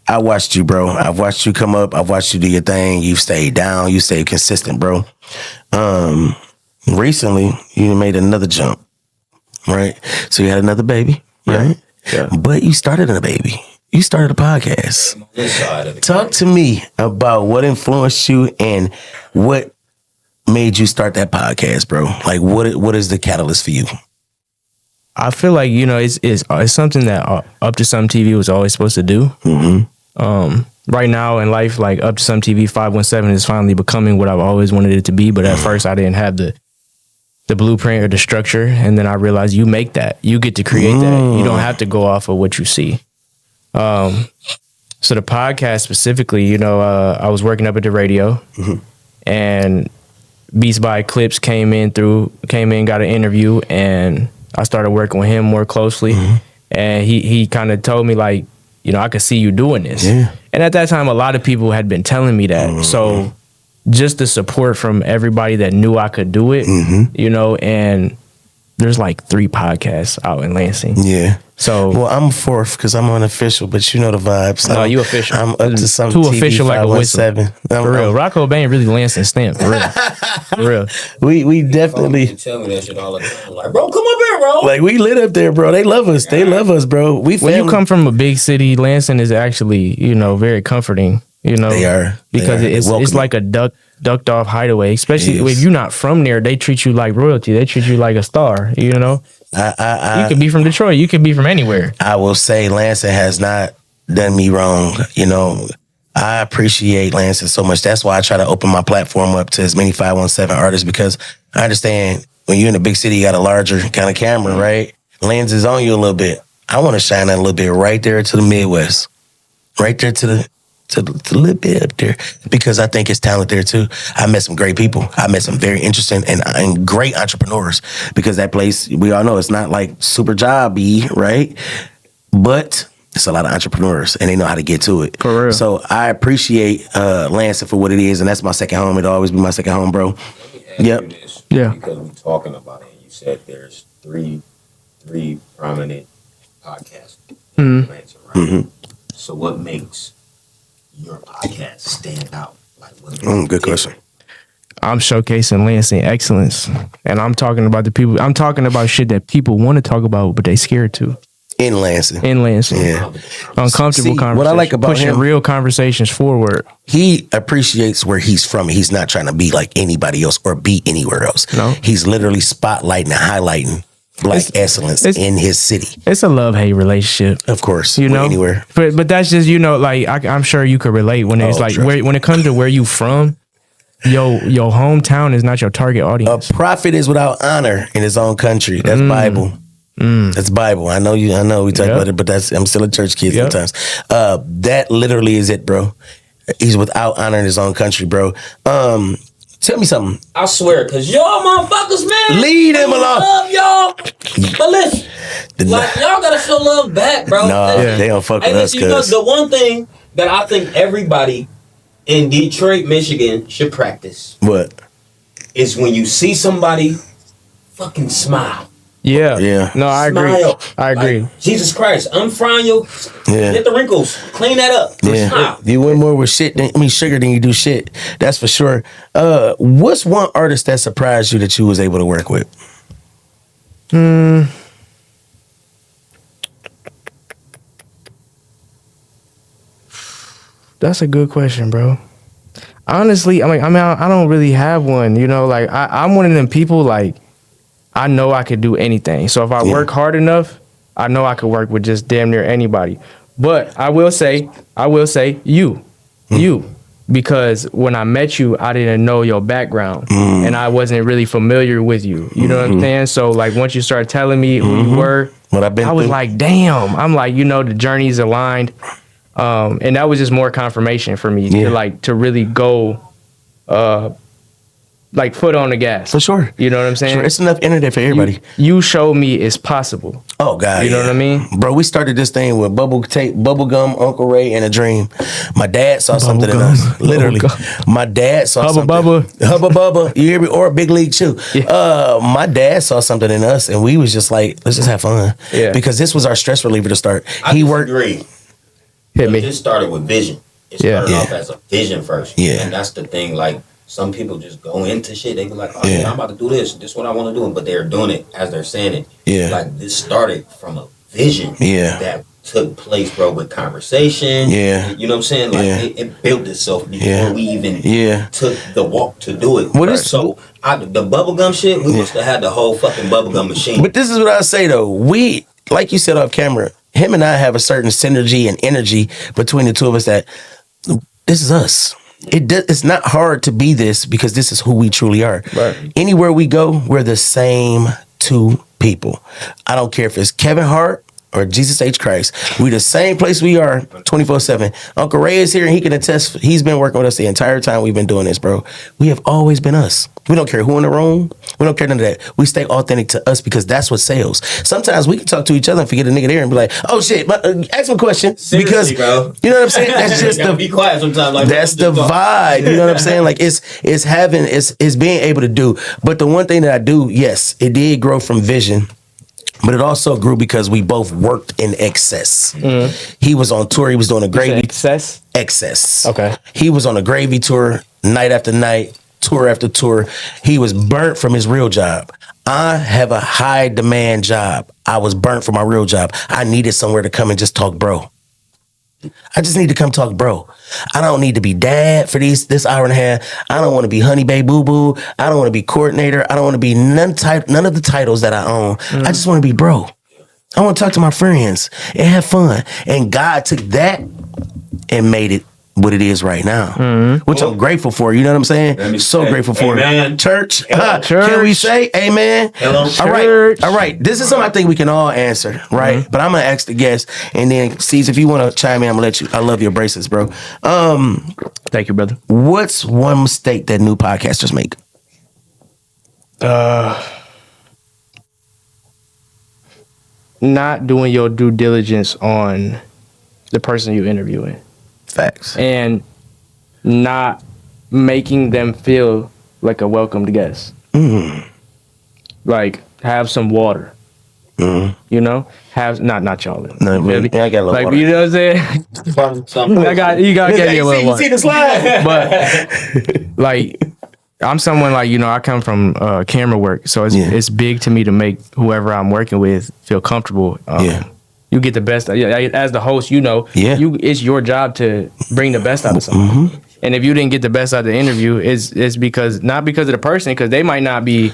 I watched you, bro. I've watched you come up. I've watched you do your thing. You've stayed down. You stayed consistent, bro. Recently, you made another jump, right? So you had another baby, right? Yeah. But you started a baby. You started a podcast. Talk to me about what influenced you and what made you start that podcast, bro. Like, what is the catalyst for you? I feel like, it's something that Up2SumTV was always supposed to do. Right now in life, like Up2SumTV 517 is finally becoming what I've always wanted it to be. But at first I didn't have the blueprint or the structure. And then I realized you make that. You get to create that. You don't have to go off of what you see. So the podcast specifically, I was working up at the radio and Beats by Eclipse came in, got an interview, and I started working with him more closely. And he kind of told me, like, I could see you doing this. Yeah. And at that time, a lot of people had been telling me that. So just the support from everybody that knew I could do it, and there's like 3 podcasts out in Lansing. Yeah. So well, I'm 4th because I'm unofficial, but you know the vibes. No, you official. I'm up to some 2 TV official like a whistle. For real. Rocc Cobain really Lansing stamp. For real. For real. We definitely You tell me that shit all the time. Like, bro, come up here, bro. Like, we lit up there, bro. They love us. They love us, bro. When you come from a big city, Lansing is actually, very comforting. They are. Because it's like a ducked off hideaway. Especially if you're not from there, they treat you like royalty. They treat you like a star, you could be from Detroit. You could be from anywhere. I will say Lansing has not done me wrong. I appreciate Lansing so much. That's why I try to open my platform up to as many 517 artists, because I understand when you're in a big city, you got a larger kind of camera, right? Lens is on you a little bit. I want to shine that a little bit right there to the Midwest, right there to the little bit up there, because I think it's talent there too. I met some great people. I met some very interesting and great entrepreneurs, because that place, we all know, it's not like super job-y, right? But it's a lot of entrepreneurs and they know how to get to it. For real. So I appreciate Lansing for what it is, and that's my second home. It'll always be my second home, bro. Yep. Yeah. Because we're talking about it. You said there's three prominent podcasts in Lansing, right? So what makes your podcast stand out? Like, what Good question. I'm showcasing Lansing excellence, and I'm talking about I'm talking about shit that people want to talk about, but they scared to. In Lansing. Yeah. Uncomfortable conversations. What I like about pushing him, real conversations forward. he appreciates where he's from. He's not trying to be like anybody else or be anywhere else. No. He's literally spotlighting and highlighting black excellence in his city. It's a love-hate relationship. Of course. You know, anywhere. But that's just, you know, like I'm sure you could relate when it's like when it comes to where you from, your hometown is not your target audience. A prophet is without honor in his own country. That's Bible. That's Bible. I know we talk about it, but I'm still a church kid sometimes. That literally is it, bro. He's without honor in his own country, bro. Tell me something. I swear, because y'all motherfuckers, man. Leave him alone. Love y'all. But listen, like, y'all gotta show love back, bro. No, they don't fuck with us, you know, the one thing that I think everybody in Detroit, Michigan should practice. What? Is when you see somebody, fucking smile. Yeah. No, I agree. Smile. I agree. Like, Jesus Christ, unfrown your, get the wrinkles, clean that up. Yeah. Smile. You win more with sugar than you do shit. That's for sure. What's one artist that surprised you that you was able to work with? That's a good question, bro. Honestly, I don't really have one. You know, like I'm one of them people, like, I know I could do anything. So if I work hard enough, I know I could work with just damn near anybody. But I will say you, because when I met you, I didn't know your background and I wasn't really familiar with you. You know what I'm saying? So like once you started telling me who you were, I was like, damn. I'm like, you know, the journey's aligned. And that was just more confirmation for me to really go, like foot on the gas. For sure. You know what I'm saying? Sure. It's enough internet for everybody. You showed me it's possible. Oh God. You know what I mean? Bro, we started this thing with bubble gum, Uncle Ray, and a dream. My dad saw something in us. Literally. My dad saw something. Hubba Bubba. You hear me? Or Big League Chew. Yeah. My dad saw something in us and we was just like, let's just have fun. Yeah. Because this was our stress reliever to start. He worked great. Hit me. It started with vision. It started off as a vision first. Yeah. And that's the thing, like, some people just go into shit. They be like, oh, yeah, I'm about to do this. This is what I want to do. But they're doing it as they're saying it. Yeah. Like, this started from a vision that took place, bro, with conversation. Yeah. You know what I'm saying? Like, it built itself before we even took the walk to do it. What is so, the bubblegum shit, we must have had the whole fucking bubblegum machine. But this is what I say, though. We, like you said off camera, him and I have a certain synergy and energy between the two of us that this is us. It's not hard to be this because this is who we truly are. Right. Anywhere we go, we're the same two people. I don't care if it's Kevin Hart or Jesus H. Christ. We the same place we are 24/7. Uncle Ray is here and he can attest. He's been working with us the entire time we've been doing this, bro. We have always been us. We don't care who in the room. We don't care none of that. We stay authentic to us because that's what sells. Sometimes we can talk to each other and forget a nigga there and be like, oh shit, but ask him a question. Seriously, because, bro. You know what I'm saying? That's just the be quiet sometimes. Like, that's the vibe. You know what I'm saying? Like it's being able to do. But the one thing that I do, yes, it did grow from vision. But it also grew because we both worked in excess. He was on tour. He was doing a gravy. Excess. Okay. He was on a gravy tour night after night, tour after tour. He was burnt from his real job. I have a high demand job. I was burnt from my real job. I needed somewhere to come and just talk bro. I just need to come talk bro. I don't need to be dad for this hour and a half. I don't want to be honey bae boo boo. I don't want to be coordinator. I don't want to be none of the titles that I own. I just want to be bro. I want to talk to my friends and have fun. And God took that and made it what it is right now, which I'm grateful for. You know what I'm saying? So grateful for it. Church. Can we say amen? Hello. All right. This is something I think we can all answer, right? But I'm going to ask the guest, and then, Cezah, if you want to chime in, I'm going to let you. I love your bracelets, bro. Thank you, brother. What's one mistake that new podcasters make? Not doing your due diligence on the person you interviewing. Facts. And not making them feel like a welcomed guest. Like, have some water. You know? Have not y'all. No, really? Yeah, I got a little like, water. You know what I'm saying? you got to get me a little water. You see the slide? But, like, I'm someone like, you know, I come from camera work, so it's big to me to make whoever I'm working with feel comfortable. You get the best. As the host, you know, it's your job to bring the best out of somebody. And if you didn't get the best out of the interview, it's because not because of the person, because they might not be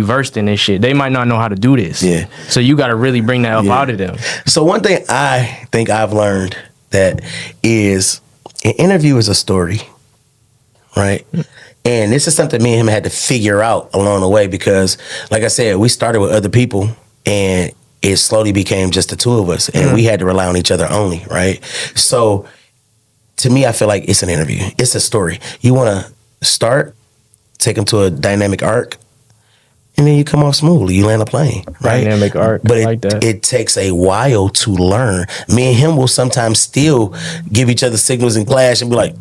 versed in this shit. They might not know how to do this. Yeah. So you got to really bring that up out of them. So one thing I think I've learned that is an interview is a story, right? And this is something me and him had to figure out along the way because, like I said, we started with other people and it slowly became just the two of us and we had to rely on each other only, right? So to me, I feel like it's an interview. It's a story. You want to start, take them to a dynamic arc, and then you come off smoothly. You land a plane, right? Dynamic arc, but like that. It takes a while to learn. Me and him will sometimes still give each other signals and clash and be like,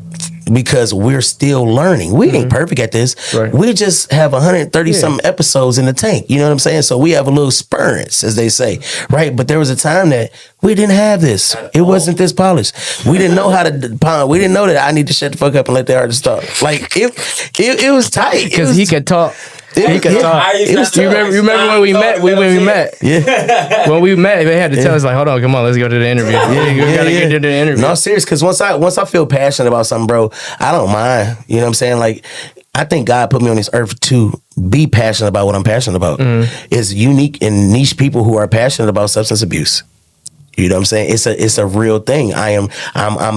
because we're still learning. We ain't perfect at this. Right. We just have 130 something episodes in the tank. You know what I'm saying? So we have a little experience, as they say, right? But there was a time that we didn't have this. It wasn't this polished. We didn't know how to. We didn't know that I need to shut the fuck up and let the artist talk. Like it was tight because he could talk. He could talk. You remember when we met? Yeah. When we met, they had to tell us like, hold on, come on, let's go to the interview. We gotta get to the interview. No, serious, because once I feel passionate about something, bro, I don't mind. You know what I'm saying? Like, I think God put me on this earth to be passionate about what I'm passionate about. It's unique and niche people who are passionate about substance abuse. You know what I'm saying? It's a real thing. I'm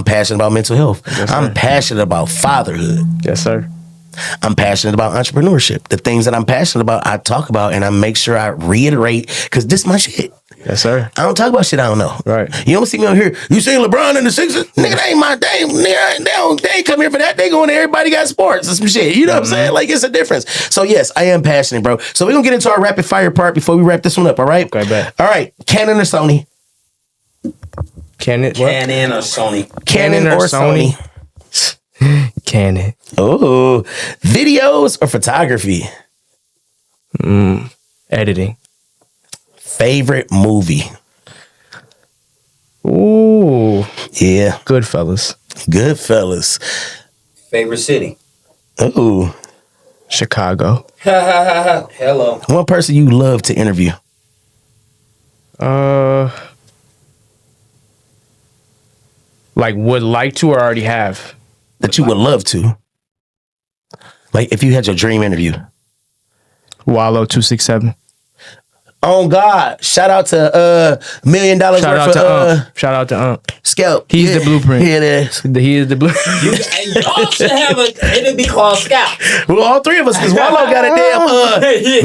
passionate about mental health. Yes, I'm passionate about fatherhood. Yes, sir. I'm passionate about entrepreneurship. The things that I'm passionate about, I talk about, and I make sure I reiterate, because this is my shit. Yes, sir. I don't talk about shit I don't know. Right. You don't see me on here, you see LeBron in the Sixers? Nigga, that ain't my thing. Nigga, they ain't come here for that. They going to Everybody Got Sports or some shit. You know what I'm saying? Like, it's a difference. So, yes, I am passionate, bro. So, we're going to get into our rapid fire part before we wrap this one up, all right? Okay, bet. All right. Canon or Sony? Canon or Sony? Canon or Sony? Canon. Oh, videos or photography? Editing. Favorite movie? Ooh. Yeah. Goodfellas. Favorite city? Ooh. Chicago. Hello. One person you love to interview? Like would like to or already have? That you would love to. Like if you had your dream interview. Wallow 267. Oh God! Shout out to $1 million Shout out to Scout. He's the blueprint. Here it is. He is the blueprint. Y'all should have it'd be called Scout. Well, all three of us, because Wallow got a damn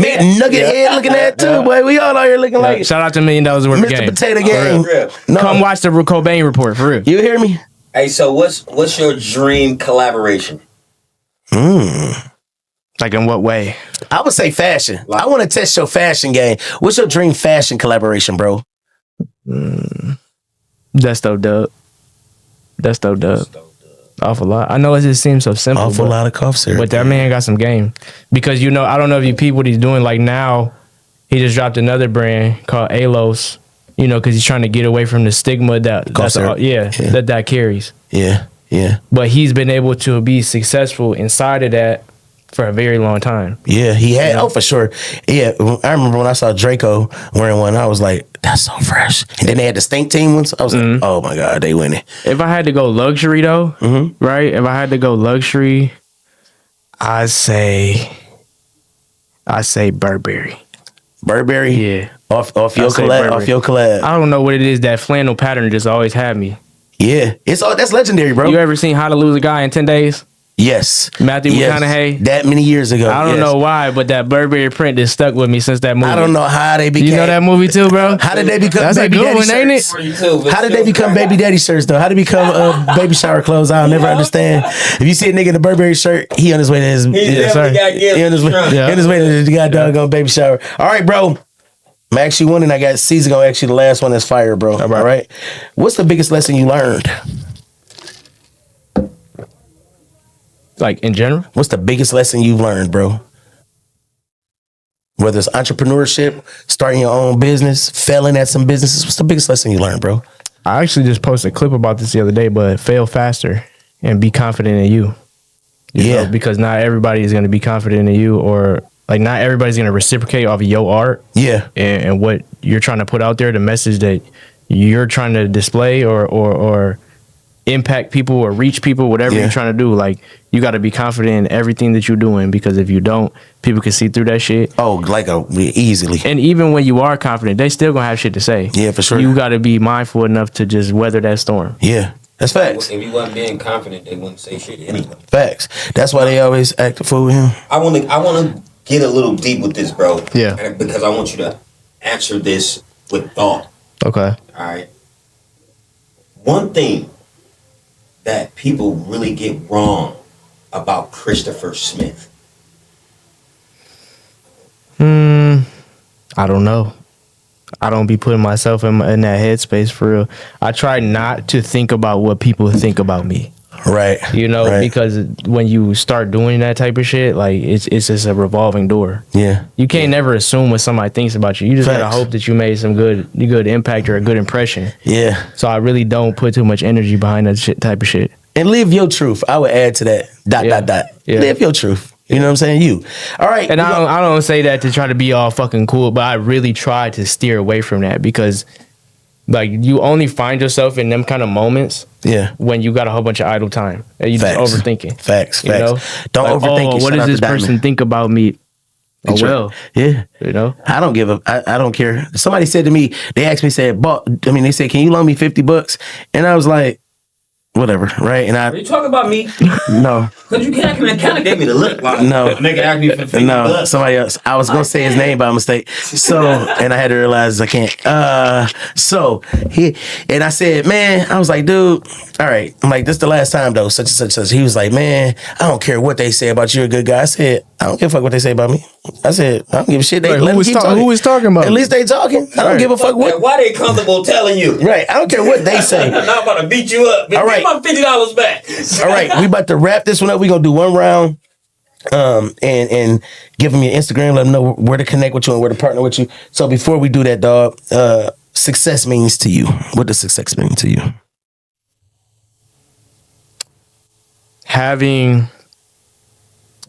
meat nugget head looking at too, boy. We all out here looking like shout out to $1 million worth of Mr. game. Potato Game. No. Come watch the Cobain Report for real. You hear me? Hey, so what's your dream collaboration? Like in what way? I would say fashion. I want to test your fashion game. What's your dream fashion collaboration, bro? That's dope, Dub. Awful lot. I know it just seems so simple. Awful lot of cough syrup. But that man got some game. Because, you know, I don't know if you peep what he's doing. Like now, he just dropped another brand called Alos. You know, because he's trying to get away from the stigma that that carries. Yeah. But he's been able to be successful inside of that for a very long time. Yeah, he had. Oh, for sure. Yeah, I remember when I saw Draco wearing one, I was like, that's so fresh. And then they had the Stink Team ones. I was like, oh my God, they winning. If I had to go luxury though, right? If I had to go luxury, I say Burberry. Burberry? Yeah. Off your collab. I don't know what it is. That flannel pattern just always had me. Yeah. That's legendary, bro. You ever seen How to Lose a Guy in 10 Days? Yes. Matthew McConaughey. That many years ago. I don't know why, but that Burberry print has stuck with me since that movie. I don't know how they became. You know that movie too, bro? How did they become That's baby a good daddy one, ain't shirts? it? How did they become baby daddy shirts though? How did they become baby shower clothes? I'll never understand. If you see a nigga in a Burberry shirt, he on his way to his he on his way to the goddamn baby shower. All right, bro. I'm actually one, and I got Cezah gonna actually the last one that's fire, bro. All right. What's the biggest lesson you learned? Like in general? What's the biggest lesson you've learned, bro? Whether it's entrepreneurship, starting your own business, failing at some businesses, what's the biggest lesson you learned, bro? I actually just posted a clip about this the other day, but fail faster and be confident in you. You know, because not everybody is going to be confident in you, or like not everybody's going to reciprocate off of your art. Yeah. And what you're trying to put out there, the message that you're trying to display or impact people or reach people, whatever you're trying to do, like you got to be confident in everything that you're doing, because if you don't, people can see through that shit. Oh, like easily. And even when you are confident, they still gonna have shit to say. Yeah, for sure. You got to be mindful enough to just weather that storm. Yeah, that's facts. If you wasn't being confident, they wouldn't say shit anyway. Facts. That's why they always act a fool with him. I want to get a little deep with this, bro. Yeah. Because I want you to answer this with thought. Okay. All right. One thing that people really get wrong about Christopher Smith. I don't know. I don't be putting myself in that headspace for real. I try not to think about what people think about me. Right. You know, right. because when you start doing that type of shit, like it's just a revolving door. Yeah. You can't never assume what somebody thinks about you. You just Facts. gotta hope that you made some good impact or a good impression. Yeah. So I really don't put too much energy behind that shit, type of shit. And live your truth. I would add to that. Dot. Yeah. Live your truth. You know what I'm saying? You. All right. And I don't say that to try to be all fucking cool, but I really try to steer away from that, because like you only find yourself in them kind of moments when you got a whole bunch of idle time and you just overthinking. Facts. You know? Don't like, overthink. What does this person think about me? Oh, well. Yeah. You know? I don't give a I don't care. Somebody said to me, they asked me, they said, can you loan me $50? And I was like, whatever, right? And Are you talking about me? No. Because you kind of gave me the look. Like, No. Nigga asked me for 50 bucks. Somebody else. I was gonna say his name by mistake. So, and I had to realize I can't. And I said, man, I was like, dude, all right. I'm like, this is the last time though, such and such, such. He was like, man, I don't care what they say about you, you're a good guy. I said, I don't give a fuck what they say about me. I said, I don't give a shit. They let them keep talking. Who was talking about? At least they talking. I don't give a fuck what. Why they comfortable telling you? Right. I don't care what they say. I'm not about to beat you up. All right. Give my $50 back. All right. We about to wrap this one up. We gonna do one round. And give them your Instagram, let them know where to connect with you and where to partner with you. So before we do that, dog, success means to you. What does success mean to you? Having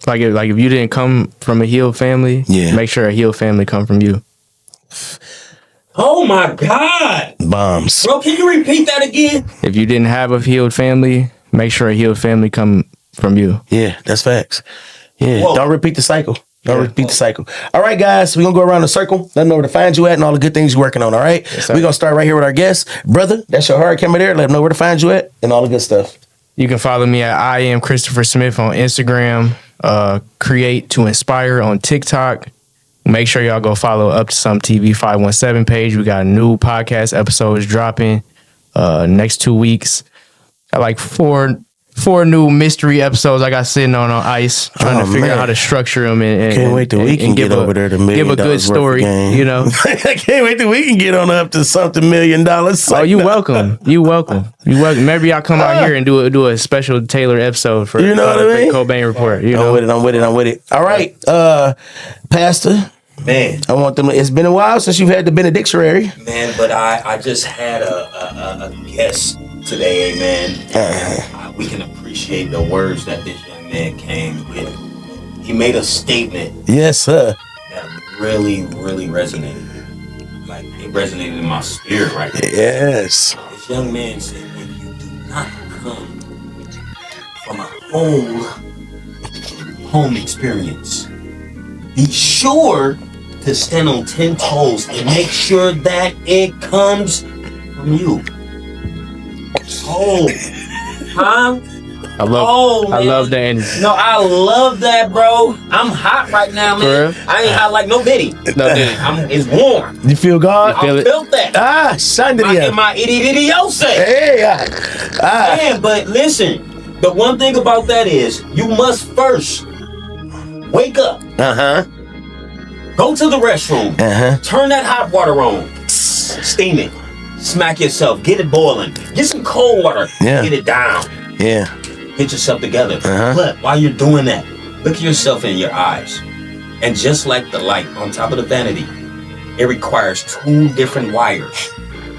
like if you didn't come from a healed family, make sure a healed family come from you. Oh my God. Bombs. Bro, can you repeat that again? If you didn't have a healed family, make sure a healed family come from you. Yeah, that's facts. Yeah. Whoa. Don't repeat the cycle. Don't repeat the cycle. All right, guys, we're going to go around the circle. Let them know where to find you at and all the good things you're working on, all right? Yes, we're going to start right here with our guest. Brother, that's your hard camera there. Let them know where to find you at and all the good stuff. You can follow me at I am Christopher Smith on Instagram, Create to Inspire on TikTok. Make sure y'all go follow Up2SumTV 517 page. We got new podcast episodes dropping next 2 weeks. Got like four new mystery episodes I got sitting on ice, trying to figure out how to structure them and can't wait till we can get over there to $1 million. Give a good story, you know. I can't wait till we can get on up to something $1 million. Oh, you welcome. You welcome. Maybe I'll come out here and do a special tailored episode for you know what I mean? Cobain Report. You know, I'm with it. All right, Pastor. Man, I want them. It's been a while since you've had the benedictionary. Man, but I just had a guest today, man. We can appreciate the words that this young man came with. He made a statement. Yes, sir. That really, really resonated. Like, it resonated in my spirit right now. Yes. This young man said, when you do not come from a home experience, be sure to stand on 10 toes and make sure that it comes from you. Oh, huh? I love the energy. No, I love that, bro. I'm hot right now, man. I ain't hot like no Diddy. It's warm. You feel God? I felt that. Shandria. My itty bitty yo say. Hey, Man, but listen, the one thing about that is you must first wake up. Go to the restroom. Turn that hot water on. Steam it. Smack yourself. Get it boiling. Get some cold water. Get it down. Yeah. Get yourself together. But while you're doing that, look at yourself in your eyes. And just like the light on top of the vanity, it requires 2 different wires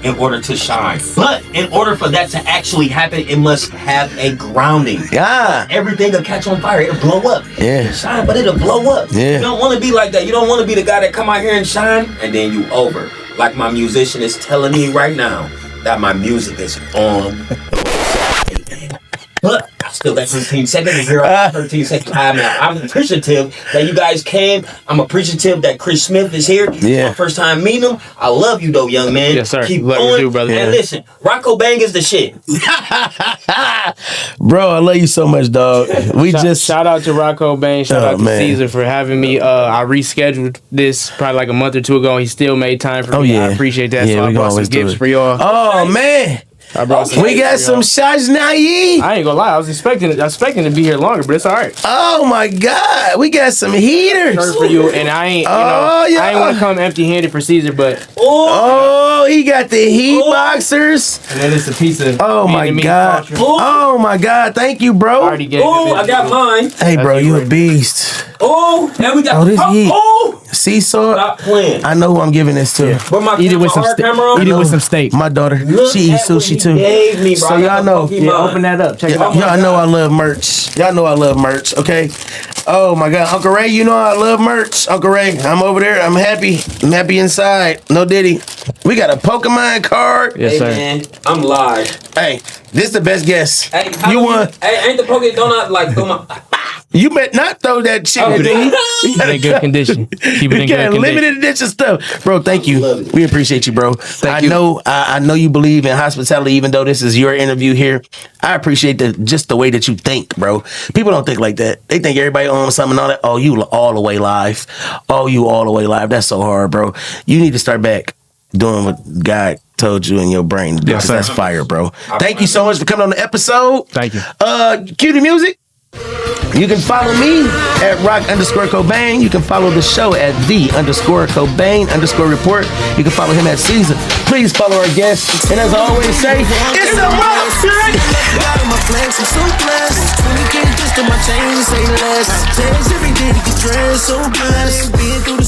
in order to shine. But in order for that to actually happen, it must have a grounding. Yeah. Everything will catch on fire. It'll blow up. Yeah. It'll shine, but it'll blow up. Yeah. You don't want to be like that. You don't want to be the guy that come out here and shine, and then you over. like my musician is telling me right now that my music is on. But I still got 13 seconds to hear 13 seconds. I'm appreciative that you guys came. I'm appreciative that Chris Smith is here. Yeah. My first time meeting him. I love you though, young man. Yes, sir. Keep Love you going. too, brother. And listen, Rocc Cobain is the shit. Bro, I love you so much, dog. We Shout out to Rocc Cobain. Shout out to man. Cezah for having me. I rescheduled this probably like a month or two ago. He still made time for me. yeah. I appreciate that. Yeah, so we I gonna brought some always do gifts it. for y'all. Oh man. I brought some We gifts got for some y'all. shots now, ye. I ain't gonna lie. I was expecting to be here longer, but it's all right. Oh my God. We got some heaters. Shirt for you, and I ain't. Oh, yeah. I ain't want to come empty-handed for Cezah, but Oh, he got the heat boxers. and then it's a piece of. Oh my Vietnamese God. culture. Oh my God. Thank you, I bro. already gave Oh, it. I got mine. Hey, bro, you a beast. Oh, and we got Oh, this heat. Oh, Seesaw. stop playing. I know who I'm giving this to. But my Eat it with some hard steak. camera on. Eat it with some steak. My daughter. Look She eats at what sushi he too. gave me, bro. So I got y'all the know. Pokemon. Yeah, open that up. Check it out. Y'all know I love merch. Y'all know I love merch, okay? Oh my God. Uncle Ray, you know I love merch. Uncle Ray, I'm over there. I'm happy. I'm happy inside. No Diddy. We got a Pokemon card. Yes, Hey sir. man, I'm live. Hey, this is the best guess. Hey, You won. Hey, ain't the Pokemon donut like throw my? You bet not throw that shit Oh, at me. Keep it in good condition. Keep it We in got good condition. limited edition stuff, bro. Thank you. love it. We appreciate you, bro. I know you believe in hospitality, even though this is your interview here. I appreciate just the way that you think, bro. People don't think like that. They think everybody owns something and all that. Oh, you all the way live. Oh, you all the way live. That's so hard, bro. You need to start back doing what God told you in your brain. Yes, sir. That's fire, bro. Thank you so much for coming on the episode. Thank you. Cue the music. You can follow me at Rocc_Cobain. You can follow the show at the_Cobain_report. You can follow him at Cezah. Please follow our guests. And as I always say, it's a rock shit. Got on my flex, I'm so blessed. 20K just on my chain, say less. Tears every day to get dressed, so blessed. Being through